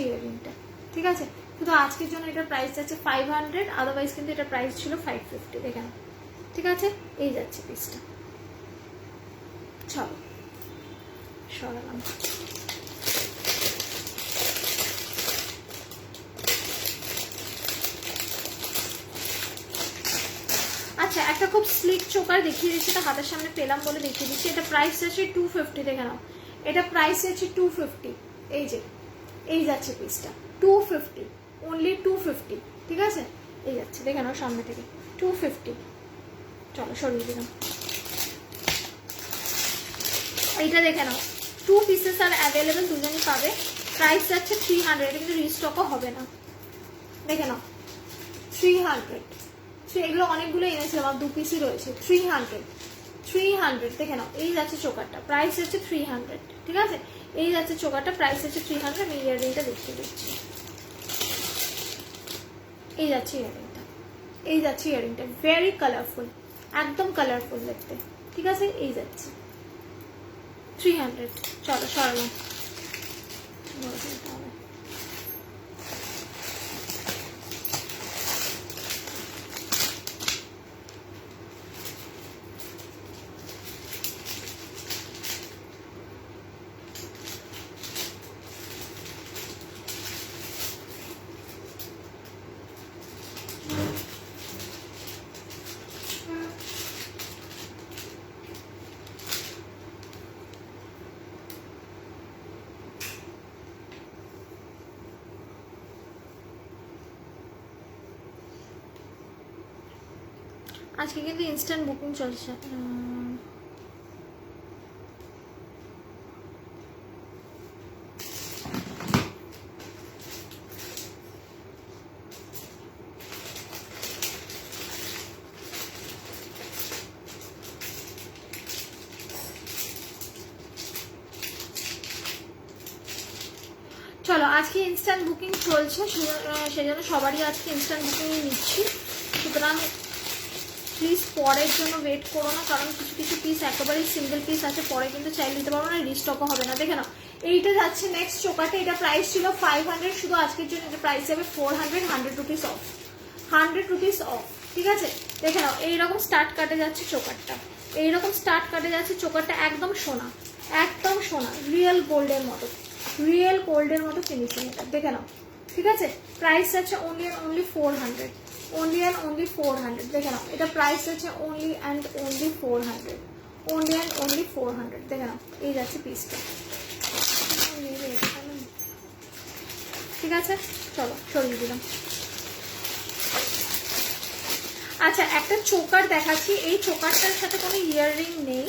ইয়াররিংটা, ঠিক আছে, শুধু আজকের জন্য এটা প্রাইস যাচ্ছে 500, আদারওয়াইজ কিন্তু এটা প্রাইস ছিল 550। দেখে নাও, ঠিক আছে, এই যাচ্ছে পিসটা। চলো সরালাম। আচ্ছা একটা খুব স্লিক চোকার দেখিয়ে দিচ্ছি, তো হাতের সামনে পেলাম বলে দেখিয়ে দিচ্ছি। এটা প্রাইস যাচ্ছে 250, দেখে নাও, এটা প্রাইস যাচ্ছে 250, এই যে এই যাচ্ছে পিসটা 250, অনলি 250। ঠিক আছে, এই যাচ্ছে, দেখে নাও সামনে থেকে 250। চলো সরিয়ে দিলাম। এইটা দেখে নাও, 2 পিসেস আর অ্যাভেলেবেল, দুজনই পাবে। প্রাইস যাচ্ছে 300, এটা কিন্তু রিস্টকও হবে না। দেখে নাও 300, এগুলো অনেকগুলো এনেছিলাম, আর 2 পিসই রয়েছে। 300 দেখে নাও, এই যাচ্ছে চোকারটা, প্রাইস যাচ্ছে 300। ঠিক আছে, এই যাচ্ছে চোকারটা, প্রাইস হচ্ছে 300। আমি ইয়াররিংটা দেখিয়ে দিচ্ছি, এই যাচ্ছে ইয়াররিংটা, ভেরি কালারফুল, একদম কালারফুল দেখতে। ঠিক আছে, এই যাচ্ছে 300। চলো সরালাম। আজকে কিন্তু ইনস্ট্যান্ট বুকিং চলছে। চলো আজকে ইনস্ট্যান্ট বুকিং চলছে, সেজন্য সবারই আজকে ইনস্ট্যান্ট বুকিংই নিচ্ছি। সুতরাং প্লিজ পরের জন্য ওয়েট করো না, কারণ কিছু কিছু পিস একেবারেই সিঙ্গেল পিস আছে, পরে কিন্তু চাইলে দিতে পারবো না, রিস্টকও হবে না। দেখে নাও এইটা যাচ্ছে নেক্সট চোকারটা, এটা প্রাইস ছিল 500, শুধু আজকের জন্য এটা প্রাইস যাবে 400, 100 রুপিস অফ, 100 রুপিস অফ। ঠিক আছে, দেখে নাও এইরকম স্টার্ট কাটে যাচ্ছে চোকারটা, এইরকম স্টার্ট কাটে যাচ্ছে চোকারটা, একদম সোনা, একদম সোনা, রিয়েল গোল্ডের মতো, রিয়েল গোল্ডের মতো ফিনিশিং এটা, দেখে নাও। ঠিক আছে, প্রাইস আছে only and only 400, only and only 400। দেখে নাও এটা প্রাইস আছে only and only 400, only and only 400। দেখে নাও এই যাচ্ছে পিসটা। ঠিক আছে, চলো সরিয়ে দিলাম। আচ্ছা একটা চোকার দেখাচ্ছি, এই চোকারটার সাথে কোনো ইয়াররিং নেই,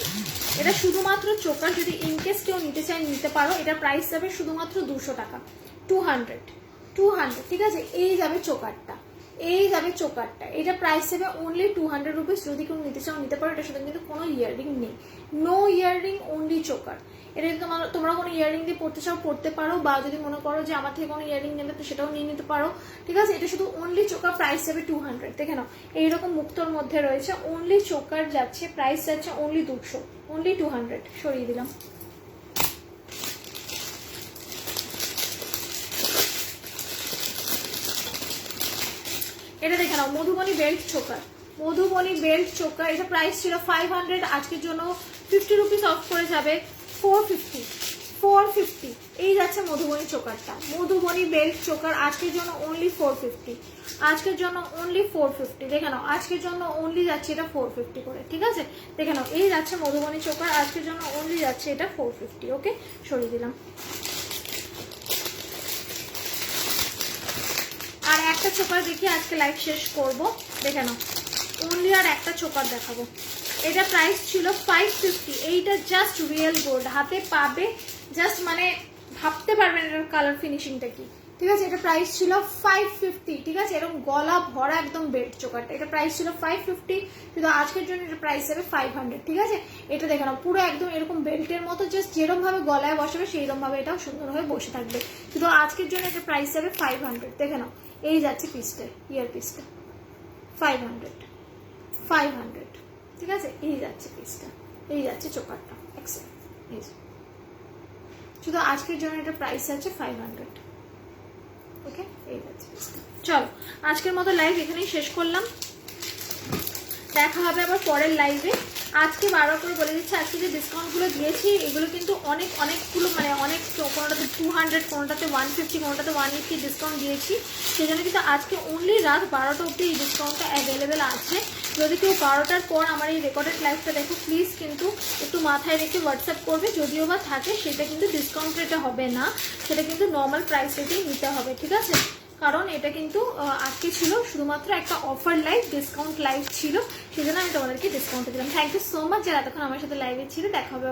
এটা শুধুমাত্র চোকার, যদি ইনকেস কেউ নিতে চায় নিতে পারো। এটা প্রাইস যাবে শুধুমাত্র 200 টাকা, 200, 200। ঠিক আছে, এই যাবে চোকারটা, এই যাবে চোকারটা, এটা প্রাইস যাবে অনলি 200 রুপিস। যদি কেউ নিতে চাও নিতে পারো, এটার সাথে কিন্তু কোনো ইয়াররিং নেই, নো ইয়াররিং, অনলি চোকার। এটা যদি তোমরা কোনো ইয়াররিং দিয়ে পড়তে চাও পড়তে পারো, বা যদি মনে করো যে আমার থেকে কোনো ইয়াররিং নেবে তো সেটাও নিয়ে নিতে পারো। ঠিক আছে, এটা শুধু অনলি চোকার, প্রাইস যাবে 200। দেখে নাও এইরকম মুক্তোর মধ্যে রয়েছে, অনলি চোকার যাচ্ছে, প্রাইস যাচ্ছে অনলি 200, অনলি 200। সরিয়ে দিলাম। এটা দেখে নাও Madhubani belt choker, Madhubani belt choker, এটা প্রাইস ছিল 500, আজকের জন্য 50 রুপিস অফ করে যাবে 450, 450। এই যাচ্ছে মধুবনী চোকারটা, মধুবনী বেল্ট চোকার, আজকের জন্য অনলি 450, আজকের জন্য অনলি 450। দেখে নাও আজকের জন্য অনলি যাচ্ছে এটা 450 করে। ঠিক আছে, দেখে নাও এই যাচ্ছে মধুবনী চোকার, আজকের জন্য অনলি যাচ্ছে এটা 450। ওকে, সরিয়ে দিলাম। আর একটা চোকার দেখি আজকে লাইভ শেষ করব। দেখে নাও অনলি আর একটা চোকার দেখাবো, এটা প্রাইস ছিল 550, এইটা জাস্ট রিয়েল গোল্ড, হাতে পাবে জাস্ট মানে ভাবতে পারবেন এটার কালার ফিনিশিংটা কি। ঠিক আছে, এটা প্রাইস ছিল 550। ঠিক আছে, এরকম গলা ভরা একদম বেল্ট চোকারটা, এটা প্রাইস ছিল 550, শুধু আজকের জন্য এটা প্রাইস হবে 500। ঠিক আছে, এটা দেখে নাও পুরো একদম এরকম বেল্টের মতো, জাস্ট যেরকম ভাবে গলায় বসাবে সেইরকম ভাবে এটাও সুন্দরভাবে বসে থাকবে, শুধু আজকের জন্য এটা প্রাইস হবে 500। দেখে নাও এই যাচ্ছে পিসটা, ইয়ার পিসটা 500, 500। ঠিক আছে, এই যাচ্ছে পিসটা, এই যাচ্ছে চোকারটা এক্সেল, এই শুধু আজকের জন্য এটা প্রাইস আছে 500। ওকে, এই যাচ্ছে পিসটা। চলো আজকের মতো লাইভ এখানেই শেষ করলাম, দেখা হবে আবার পরের লাইভে। আজকে বারবার করে বলে দিচ্ছি, আজকে যে ডিসকাউন্টগুলো দিয়েছি এগুলো কিন্তু অনেকগুলো মানে অনেক, কোনোটাতে 200, কোনোটাতে 150, কোনোটাতে 180 ডিসকাউন্ট দিয়েছি, সেজন্য কিন্তু আজকে অনলি রাত 12টা অবধি এই ডিসকাউন্টটা অ্যাভেলেবেল আছে। যদি কেউ 12টার পর আমার এই রেকর্ডেড লাইভটা দেখো প্লিজ কিন্তু একটু মাথায় রেখে হোয়াটসঅ্যাপ করবে, যদিও বা থাকে সেটা কিন্তু ডিসকাউন্ট রেটে হবে না, সেটা কিন্তু নর্মাল প্রাইস রেটেই নিতে হবে। ঠিক আছে, কারণ এটা কিন্তু আজকে ছিল শুধুমাত্র একটা অফার লাইভ, ডিসকাউন্ট লাইভ ছিল, সেজন্য আমি তোমাদেরকে ডিসকাউন্ট দিলাম। থ্যাংক ইউ সো মাচ যারা এতক্ষণ আমার সাথে লাইভে ছিল। দেখা হবে